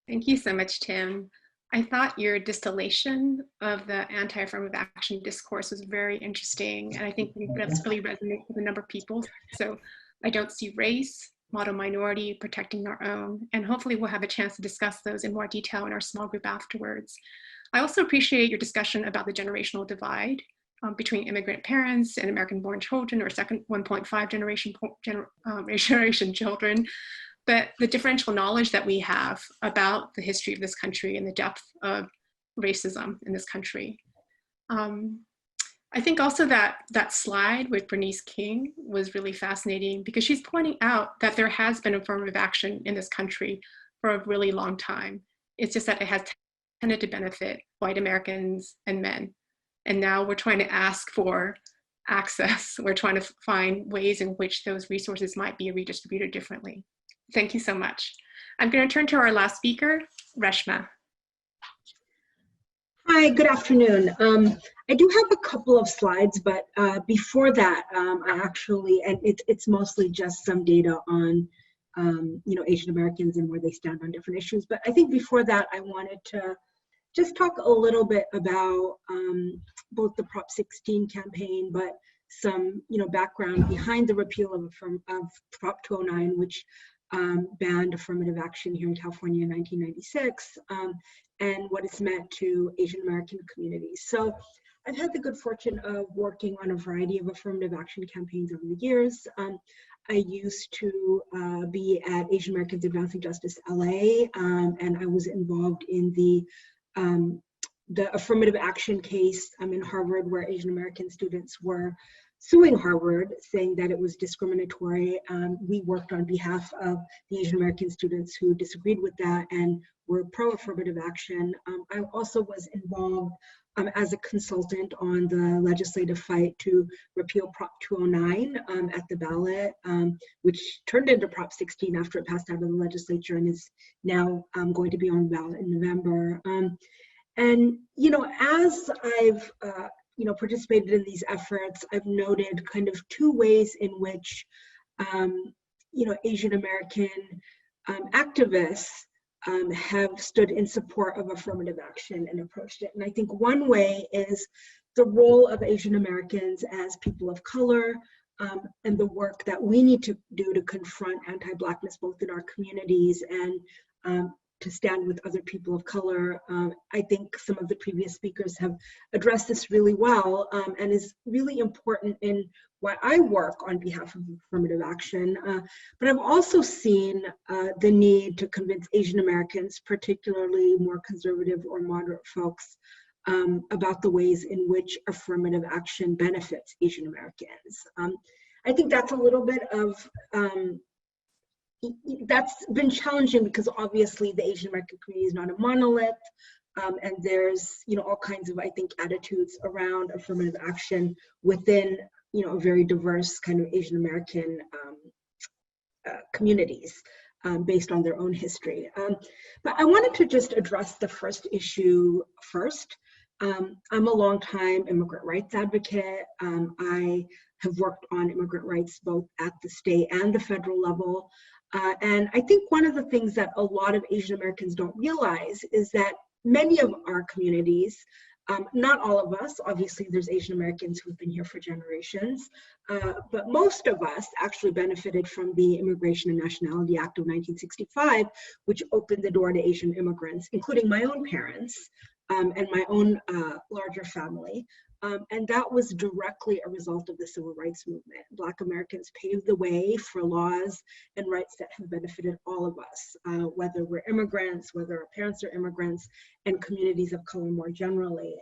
Thank you so much, Tim. I thought your distillation of the anti-affirmative action discourse was very interesting. And I think that's really resonates with a number of people. So I don't see race, model minority, protecting our own, and hopefully we'll have a chance to discuss those in more detail in our small group afterwards. I also appreciate your discussion about the generational divide between immigrant parents and American-born children, or second 1.5 generation children, but the differential knowledge that we have about the history of this country and the depth of racism in this country. I think also that slide with Bernice King was really fascinating, because she's pointing out that there has been affirmative action in this country for a really long time. It's just that it has tended to benefit white Americans and men. And now we're trying to ask for access. We're trying to find ways in which those resources might be redistributed differently. Thank you so much. I'm going to turn to our last speaker, Reshma. Hi, good afternoon. I do have a couple of slides, but before that, I actually, and it's mostly just some data on, Asian Americans and where they stand on different issues. But I think before that, I wanted to just talk a little bit about both the Prop 16 campaign, but some, background behind the repeal of Prop 209, which banned affirmative action here in California in 1996, and what it's meant to Asian American communities. So I've had the good fortune of working on a variety of affirmative action campaigns over the years. I used to be at Asian Americans Advancing Justice LA, and I was involved in the affirmative action case in Harvard, where Asian American students were suing Harvard, saying that it was discriminatory. We worked on behalf of the Asian American students who disagreed with that and were pro-affirmative action. I also was involved as a consultant on the legislative fight to repeal Prop 209 at the ballot, which turned into Prop 16 after it passed out of the legislature and is now going to be on the ballot in November. And, as I've participated in these efforts, I've noted kind of two ways in which, Asian American activists have stood in support of affirmative action and approached it. And I think one way is the role of Asian Americans as people of color, and the work that we need to do to confront anti-Blackness both in our communities and to stand with other people of color. I think some of the previous speakers have addressed this really well, and is really important in why I work on behalf of affirmative action. But I've also seen the need to convince Asian Americans, particularly more conservative or moderate folks, about the ways in which affirmative action benefits Asian Americans. I think that's a little bit of that's been challenging, because obviously the Asian American community is not a monolith, and there's all kinds of, I think, attitudes around affirmative action within a very diverse kind of Asian American communities based on their own history. But I wanted to just address the first issue first. I'm a longtime immigrant rights advocate. I have worked on immigrant rights both at the state and the federal level. And I think one of the things that a lot of Asian Americans don't realize is that many of our communities, not all of us, obviously there's Asian Americans who've been here for generations, but most of us actually benefited from the Immigration and Nationality Act of 1965, which opened the door to Asian immigrants, including my own parents and my own larger family. And that was directly a result of the civil rights movement. Black Americans paved the way for laws and rights that have benefited all of us, whether we're immigrants, whether our parents are immigrants, and communities of color more generally.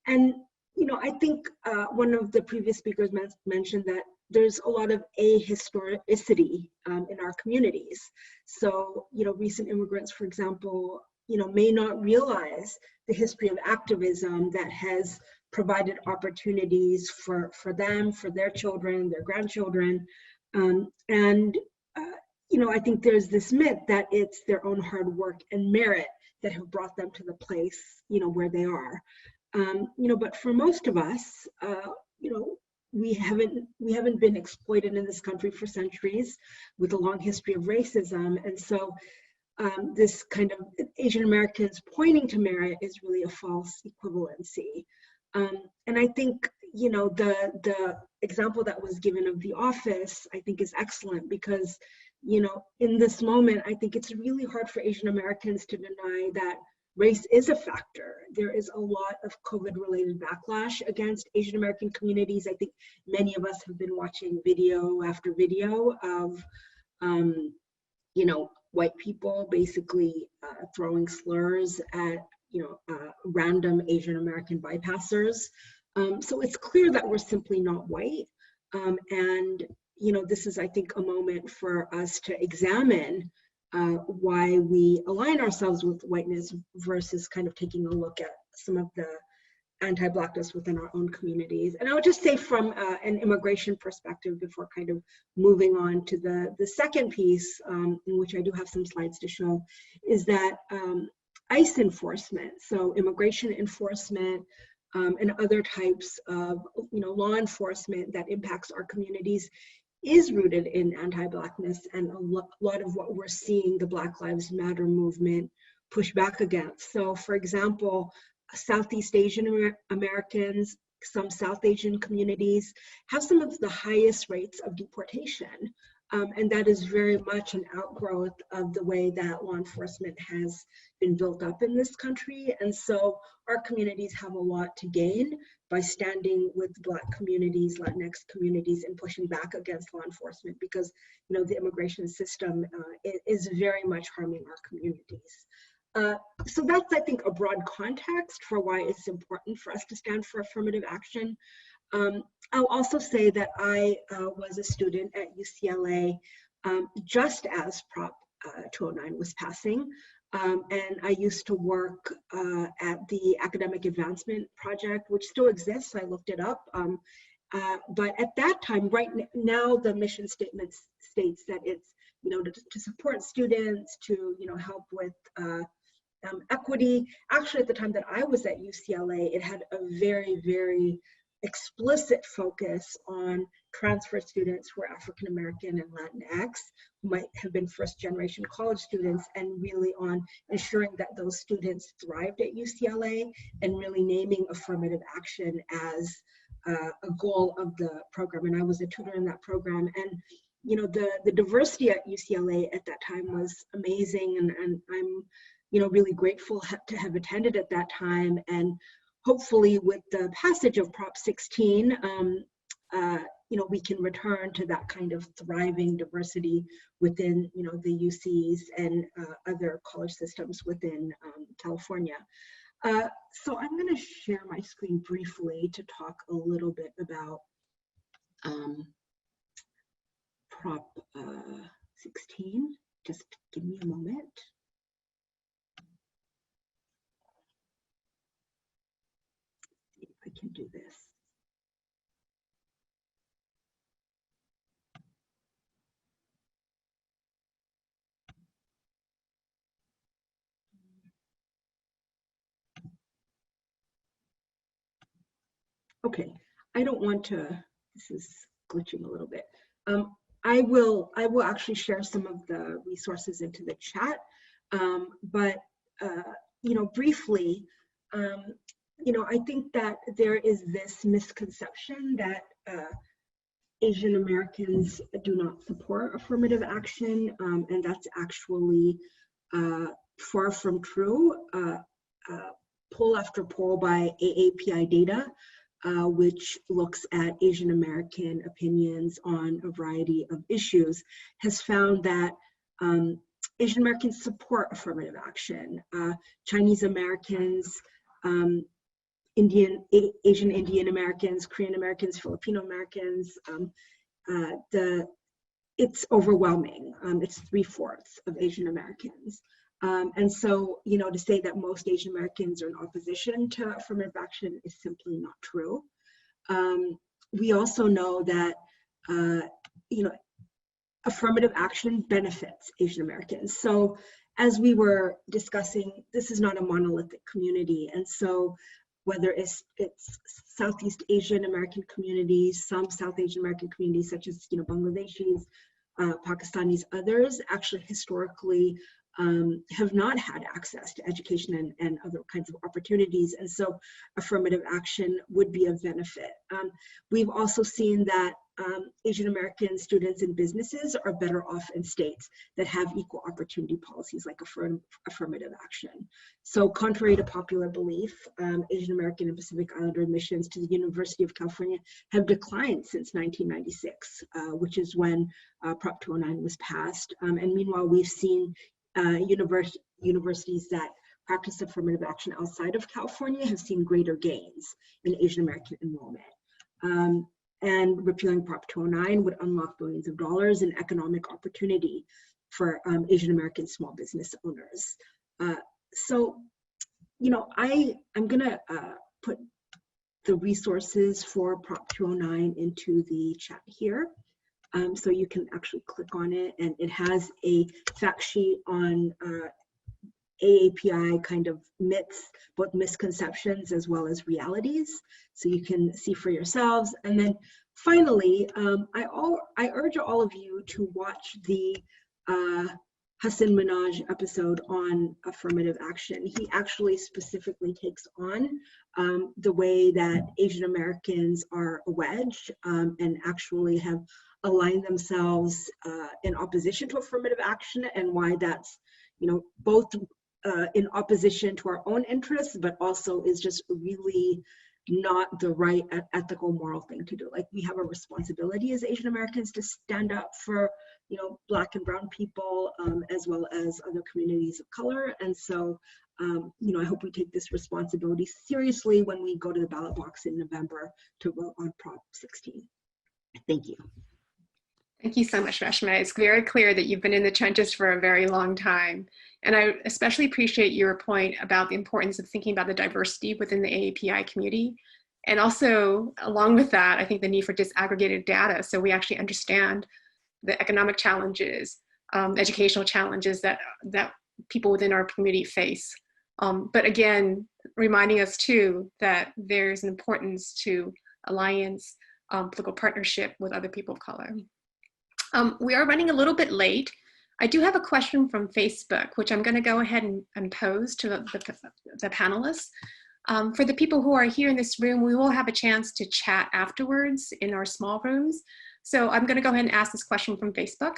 And you know, I think one of the previous speakers mentioned that there's a lot of ahistoricity in our communities. So, you know, recent immigrants, for example, you know, may not realize the history of activism that has provided opportunities for them, for their children, their grandchildren. You know, I think there's this myth that it's their own hard work and merit that have brought them to the place, you know, where they are. You know, but for most of us, you know, we haven't been exploited in this country for centuries with a long history of racism. And so this kind of Asian Americans pointing to merit is really a false equivalency. And I think, you know, the example that was given of The Office, I think is excellent because, you know, in this moment, I think it's really hard for Asian Americans to deny that race is a factor. There is a lot of COVID-related backlash against Asian American communities. I think many of us have been watching video after video of, you know, white people basically throwing slurs at, you know, random Asian American bypassers. So it's clear that we're simply not white. And, you know, this is, I think, a moment for us to examine why we align ourselves with whiteness versus kind of taking a look at some of the anti-Blackness within our own communities. And I would just say from an immigration perspective before kind of moving on to the second piece, in which I do have some slides to show, is that ICE enforcement, so immigration enforcement and other types of, you know, law enforcement that impacts our communities is rooted in anti-Blackness, and a lot of what we're seeing the Black Lives Matter movement push back against. So for example, Southeast Asian Americans, some South Asian communities have some of the highest rates of deportation. And that is very much an outgrowth of the way that law enforcement has been built up in this country. And so our communities have a lot to gain by standing with Black communities, Latinx communities, and pushing back against law enforcement because, you know, the immigration system is very much harming our communities. So that's, I think, a broad context for why it's important for us to stand for affirmative action. I'll also say that I was a student at UCLA just as Prop 209 was passing. And I used to work at the Academic Advancement Project, which still exists. I looked it up. But at that time, right now, the mission statement states that it's, you know, to support students, to, you know, help with equity. Actually, at the time that I was at UCLA, it had a very, very explicit focus on transfer students who are African American and Latinx, who might have been first-generation college students, and really on ensuring that those students thrived at UCLA and really naming affirmative action as a goal of the program. And I was a tutor in that program. And you know, the diversity at UCLA at that time was amazing, and I'm, you know, really grateful to have attended at that time. And hopefully with the passage of Prop 16, you know, we can return to that kind of thriving diversity within, you know, the UCs and other college systems within California. So I'm going to share my screen briefly to talk a little bit about Prop 16. Just give me a moment. See if I can do this. Okay, I don't want to, this is glitching a little bit. I will actually share some of the resources into the chat, but you know, briefly, you know, I think that there is this misconception that Asian Americans do not support affirmative action, and that's actually far from true. Poll after poll by AAPI data which looks at Asian American opinions on a variety of issues, has found that Asian Americans support affirmative action. Chinese Americans, Asian Indian Americans, Korean Americans, Filipino Americans, it's overwhelming. It's 3/4 of Asian Americans. And so, to say that most Asian Americans are in opposition to affirmative action is simply not true. We also know that, affirmative action benefits Asian Americans. So as we were discussing, this is not a monolithic community. And so whether it's Southeast Asian American communities, some South Asian American communities, such as, Bangladeshis, Pakistanis, others actually historically have not had access to education and other kinds of opportunities. And so affirmative action would be of benefit. We've also seen that Asian American students and businesses are better off in states that have equal opportunity policies like affirmative action. So contrary to popular belief, Asian American and Pacific Islander admissions to the University of California have declined since 1996, which is when Prop 209 was passed. And meanwhile, we've seen universities that practice affirmative action outside of California have seen greater gains in Asian American enrollment. And repealing Prop 209 would unlock billions of dollars in economic opportunity for Asian American small business owners. So, I'm gonna put the resources for Prop 209 into the chat here. So you can actually click on it, and it has a fact sheet on AAPI kind of myths, both misconceptions as well as realities, so you can see for yourselves. And then finally, I urge all of you to watch the Hassan Minhaj episode on affirmative action. He actually specifically takes on the way that Asian Americans are a wedge and actually have aligned themselves in opposition to affirmative action, and why that's, both in opposition to our own interests, but also is just really not the right ethical, moral thing to do. Like, we have a responsibility as Asian Americans to stand up for, Black and brown people, as well as other communities of color. And so, I hope we take this responsibility seriously when we go to the ballot box in November to vote on Prop 16. Thank you. Thank you so much, Reshma. It's very clear that you've been in the trenches for a very long time. And I especially appreciate your point about the importance of thinking about the diversity within the AAPI community. And also, along with that, I think the need for disaggregated data so we actually understand the economic challenges, educational challenges that people within our community face. But again, reminding us too that there's an importance to alliance, political partnership with other people of color. We are running a little bit late. I do have a question from Facebook, which I'm going to go ahead and pose to the panelists. For the people who are here in this room, we will have a chance to chat afterwards in our small rooms. So I'm going to go ahead and ask this question from Facebook.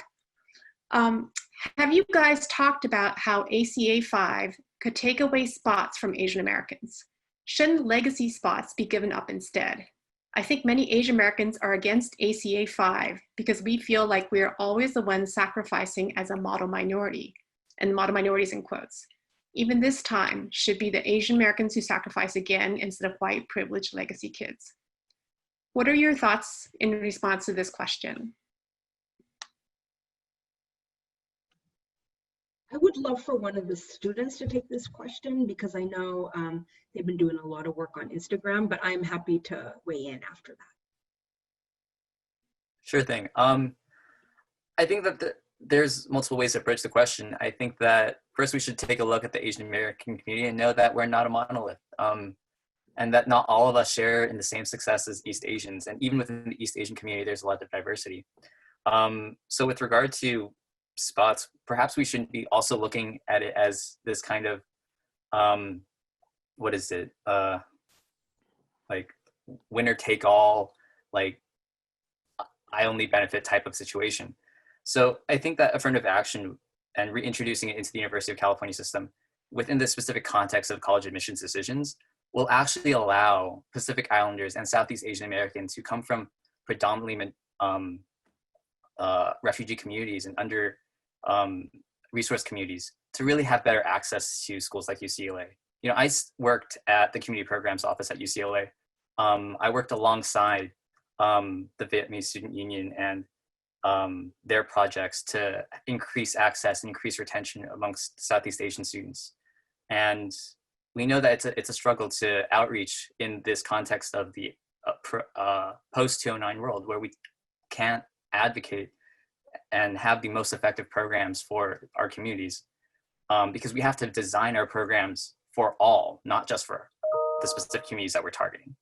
Have you guys talked about how ACA 5 could take away spots from Asian Americans? Shouldn't legacy spots be given up instead? I think many Asian Americans are against ACA 5 because we feel like we are always the ones sacrificing as a model minority, and model minorities in quotes. Even this time should be the Asian Americans who sacrifice again instead of white privileged legacy kids. What are your thoughts in response to this question? I would love for one of the students to take this question because I know they've been doing a lot of work on Instagram, but I'm happy to weigh in after that. Sure thing. I think that there's multiple ways to approach the question. I think that first we should take a look at the Asian American community and know that we're not a monolith, and that not all of us share in the same success as East Asians. And even within the East Asian community, there's a lot of diversity. So with regard to spots, perhaps we shouldn't be also looking at it as this kind of, what is it? Like winner take all, like I only benefit type of situation. So I think that affirmative action and reintroducing it into the University of California system within the specific context of college admissions decisions will actually allow Pacific Islanders and Southeast Asian Americans who come from predominantly refugee communities and under resource communities to really have better access to schools like UCLA. You know, I worked at the community programs office at UCLA. I worked alongside the Vietnamese Student Union and their projects to increase access and increase retention amongst Southeast Asian students. And we know that it's a struggle to outreach in this context of the post-2009 world, where we can't advocate and have the most effective programs for our communities, because we have to design our programs for all, not just for the specific communities that we're targeting.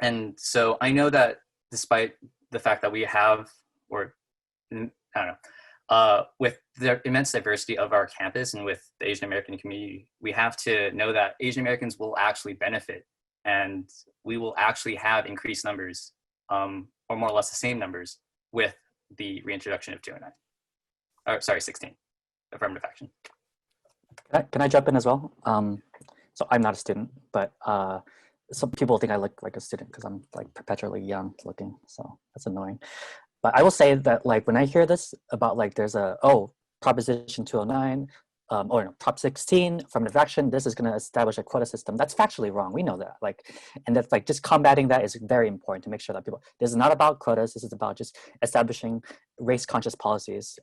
And so I know that despite the fact that we have, or I don't know, with the immense diversity of our campus and with the Asian American community, we have to know that Asian Americans will actually benefit, and we will actually have increased numbers, or more or less the same numbers, with the reintroduction of 209, or sorry, 16, affirmative action. Can I jump in as well? So I'm not a student, but some people think I look like a student because I'm like perpetually young looking, so that's annoying. But I will say that like when I hear this about like there's a, Proposition 209, or no, Prop 16, affirmative action, this is going to establish a quota system. That's factually wrong. We know that. Like, and that's like just combating that is very important to make sure that people, this is not about quotas. This is about just establishing race conscious policies.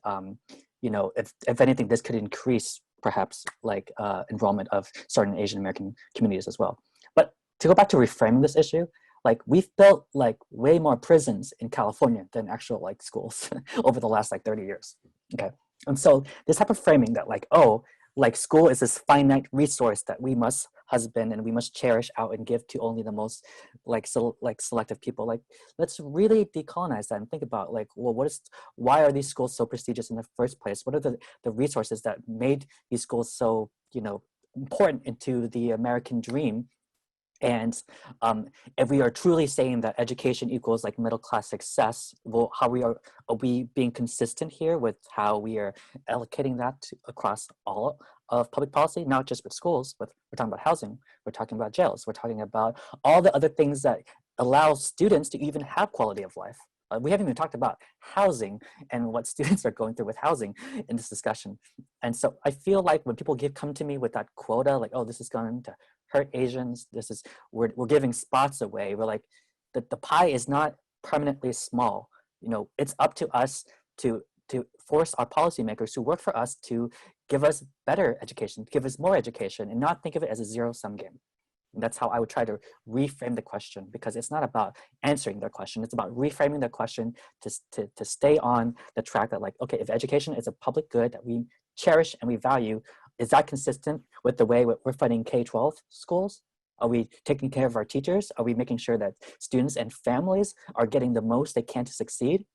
You know, if anything, this could increase perhaps like enrollment of certain Asian American communities as well. But to go back to reframing this issue, like we've built like way more prisons in California than actual like schools over the last like 30 years. Okay. And so this type of framing that like, like school is this finite resource that we must husband and we must cherish out and give to only the most like selective people. Like, let's really decolonize that and think about like, well, why are these schools so prestigious in the first place? What are the resources that made these schools so, you know, important into the American dream? And if we are truly saying that education equals like middle class success, well, are we being consistent here with how we are allocating that across all of public policy, not just with schools, but we're talking about housing, we're talking about jails, we're talking about all the other things that allow students to even have quality of life. We haven't even talked about housing and what students are going through with housing in this discussion. And so I feel like when people come to me with that quota, like, oh, this is going to hurt Asians, we're giving spots away. We're like, the pie is not permanently small. You know, it's up to us to force our policymakers who work for us to give us better education, give us more education, and not think of it as a zero-sum game. And that's how I would try to reframe the question, because it's not about answering their question. It's about reframing the question to stay on the track that like, okay, if education is a public good that we cherish and we value, is that consistent with the way we're funding K-12 schools? Are we taking care of our teachers? Are we making sure that students and families are getting the most they can to succeed?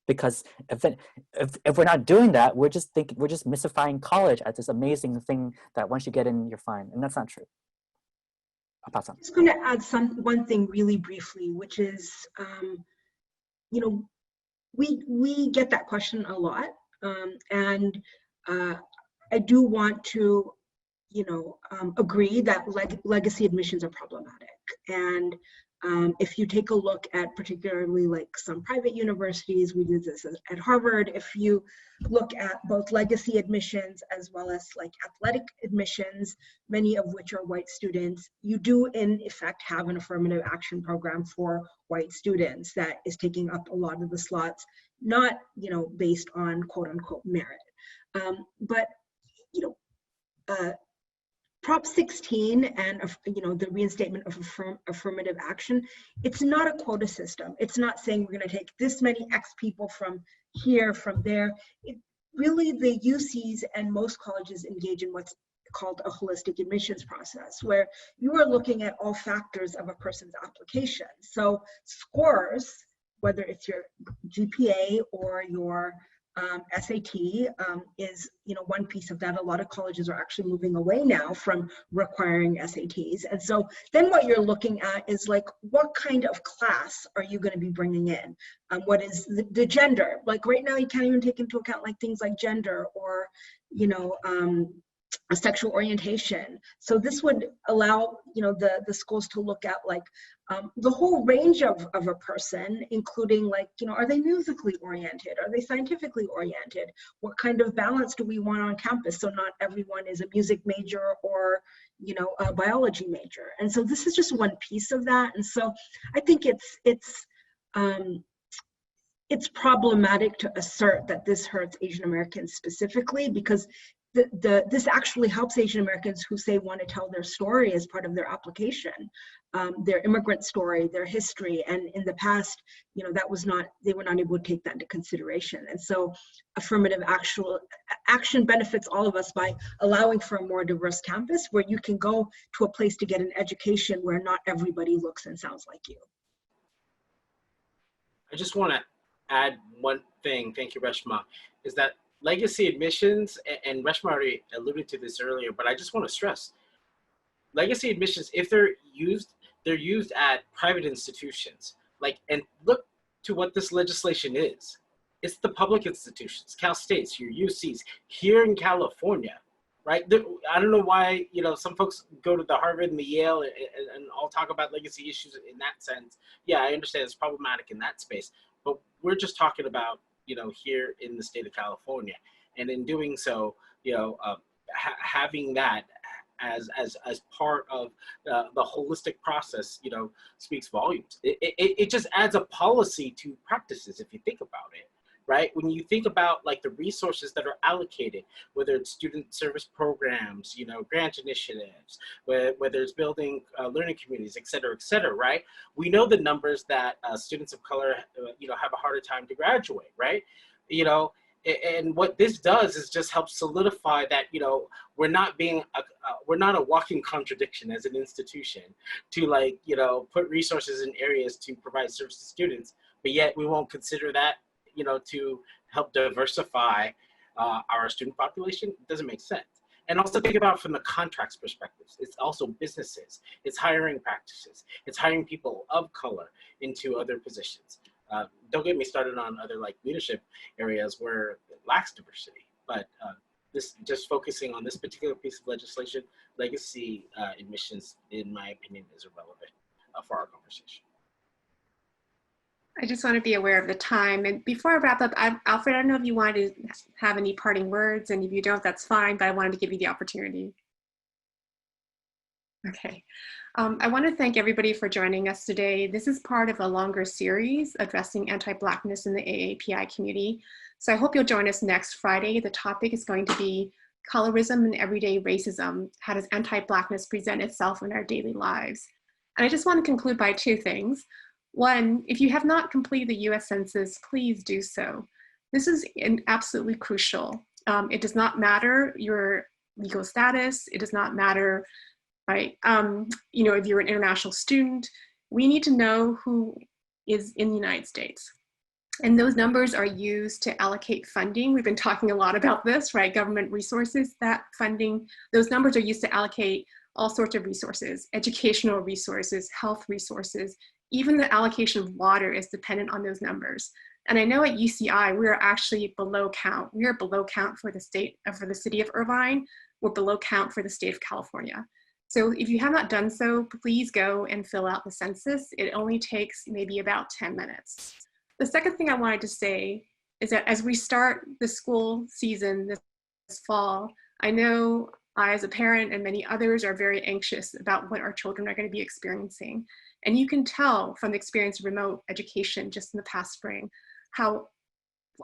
Because if we're not doing that, we're just mystifying college as this amazing thing that once you get in, you're fine. And that's not true. I'm just going to add one thing really briefly, which is, you know, we get that question a lot, and I do want to, you know, agree that legacy admissions are problematic. And if you take a look at particularly like some private universities, we did this at Harvard, if you look at both legacy admissions as well as like athletic admissions, many of which are white students, you do in effect have an affirmative action program for white students that is taking up a lot of the slots, not, you know, based on quote unquote merit. But, you know, Prop 16 and, you know, the reinstatement of affirmative action, it's not a quota system. It's not saying we're going to take this many X people from here, from there. Really, the UCs and most colleges engage in what's called a holistic admissions process, where you are looking at all factors of a person's application. So scores, whether it's your GPA or your SAT, is, you know, one piece of that. A lot of colleges are actually moving away now from requiring SATs. And so then what you're looking at is like, what kind of class are you going to be bringing in? What is the gender? Like right now, you can't even take into account like things like gender or, you know, a sexual orientation. So this would allow, you know, the schools to look at like the whole range of a person, including like, you know, are they musically oriented? Are they scientifically oriented? What kind of balance do we want on campus? So not everyone is a music major or, you know, a biology major. And so this is just one piece of that. And so I think it's problematic to assert that this hurts Asian Americans specifically, because this actually helps Asian Americans who say want to tell their story as part of their application, their immigrant story, their history. And in the past, you know, they were not able to take that into consideration. And so affirmative action benefits all of us by allowing for a more diverse campus where you can go to a place to get an education where not everybody looks and sounds like you. I just want to add one thing, thank you, Reshma, is that legacy admissions, and Reshma already alluded to this earlier, but I just want to stress, legacy admissions, if they're used at private institutions. Like, and look to what this legislation is. It's the public institutions, Cal States, your UCs, here in California, right? I don't know why, you know, some folks go to the Harvard and the Yale and all talk about legacy issues in that sense. Yeah, I understand it's problematic in that space, but we're just talking about, you know, here in the state of California. And in doing so, you know, having that as part of the holistic process, you know, speaks volumes. It just adds a policy to practices if you think about it, right? When you think about like the resources that are allocated, whether it's student service programs, you know, grant initiatives, whether it's building learning communities, et cetera, right? We know the numbers that students of color, you know, have a harder time to graduate, right? You know, and what this does is just help solidify that, you know, we're not a walking contradiction as an institution to, like, you know, put resources in areas to provide service to students, but yet we won't consider that, you know, to help diversify our student population. It doesn't make sense. And also think about from the contracts perspectives. It's also businesses, it's hiring practices, it's hiring people of color into other positions. Don't get me started on other like leadership areas where it lacks diversity, but this just focusing on this particular piece of legislation, legacy admissions, in my opinion, is irrelevant for our conversation. I just want to be aware of the time. And before I wrap up, Alfred, I don't know if you wanted to have any parting words, and if you don't, that's fine, but I wanted to give you the opportunity. Okay. I want to thank everybody for joining us today. This is part of a longer series addressing anti-Blackness in the AAPI community. So I hope you'll join us next Friday. The topic is going to be colorism and everyday racism. How does anti-Blackness present itself in our daily lives? And I just want to conclude by two things. One, if you have not completed the US Census, please do so. This is absolutely crucial. It does not matter your legal status. It does not matter, right? You know, if you're an international student, we need to know who is in the United States. And those numbers are used to allocate funding. We've been talking a lot about this, right? Government resources, that funding, those numbers are used to allocate all sorts of resources, educational resources, health resources, even the allocation of water is dependent on those numbers. And I know at UCI, we are actually below count. We are below count for the state, for the city of Irvine. We're below count for the state of California. So if you have not done so, please go and fill out the census. It only takes maybe about 10 minutes. The second thing I wanted to say is that as we start the school season this fall, I know I, as a parent, and many others are very anxious about what our children are going to be experiencing. And you can tell from the experience of remote education just in the past spring, how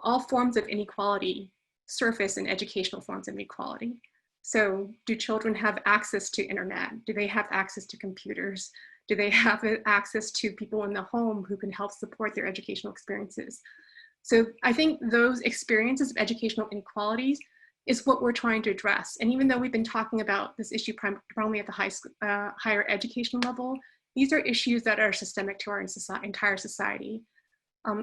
all forms of inequality surface in educational forms of inequality. So do children have access to internet? Do they have access to computers? Do they have access to people in the home who can help support their educational experiences? So I think those experiences of educational inequalities is what we're trying to address. And even though we've been talking about this issue primarily at the higher education level, these are issues that are systemic to our entire society.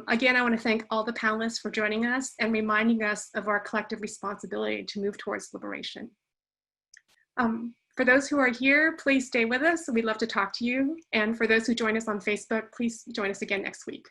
Again, I want to thank all the panelists for joining us and reminding us of our collective responsibility to move towards liberation. For those who are here, please stay with us. We'd love to talk to you. And for those who join us on Facebook, please join us again next week.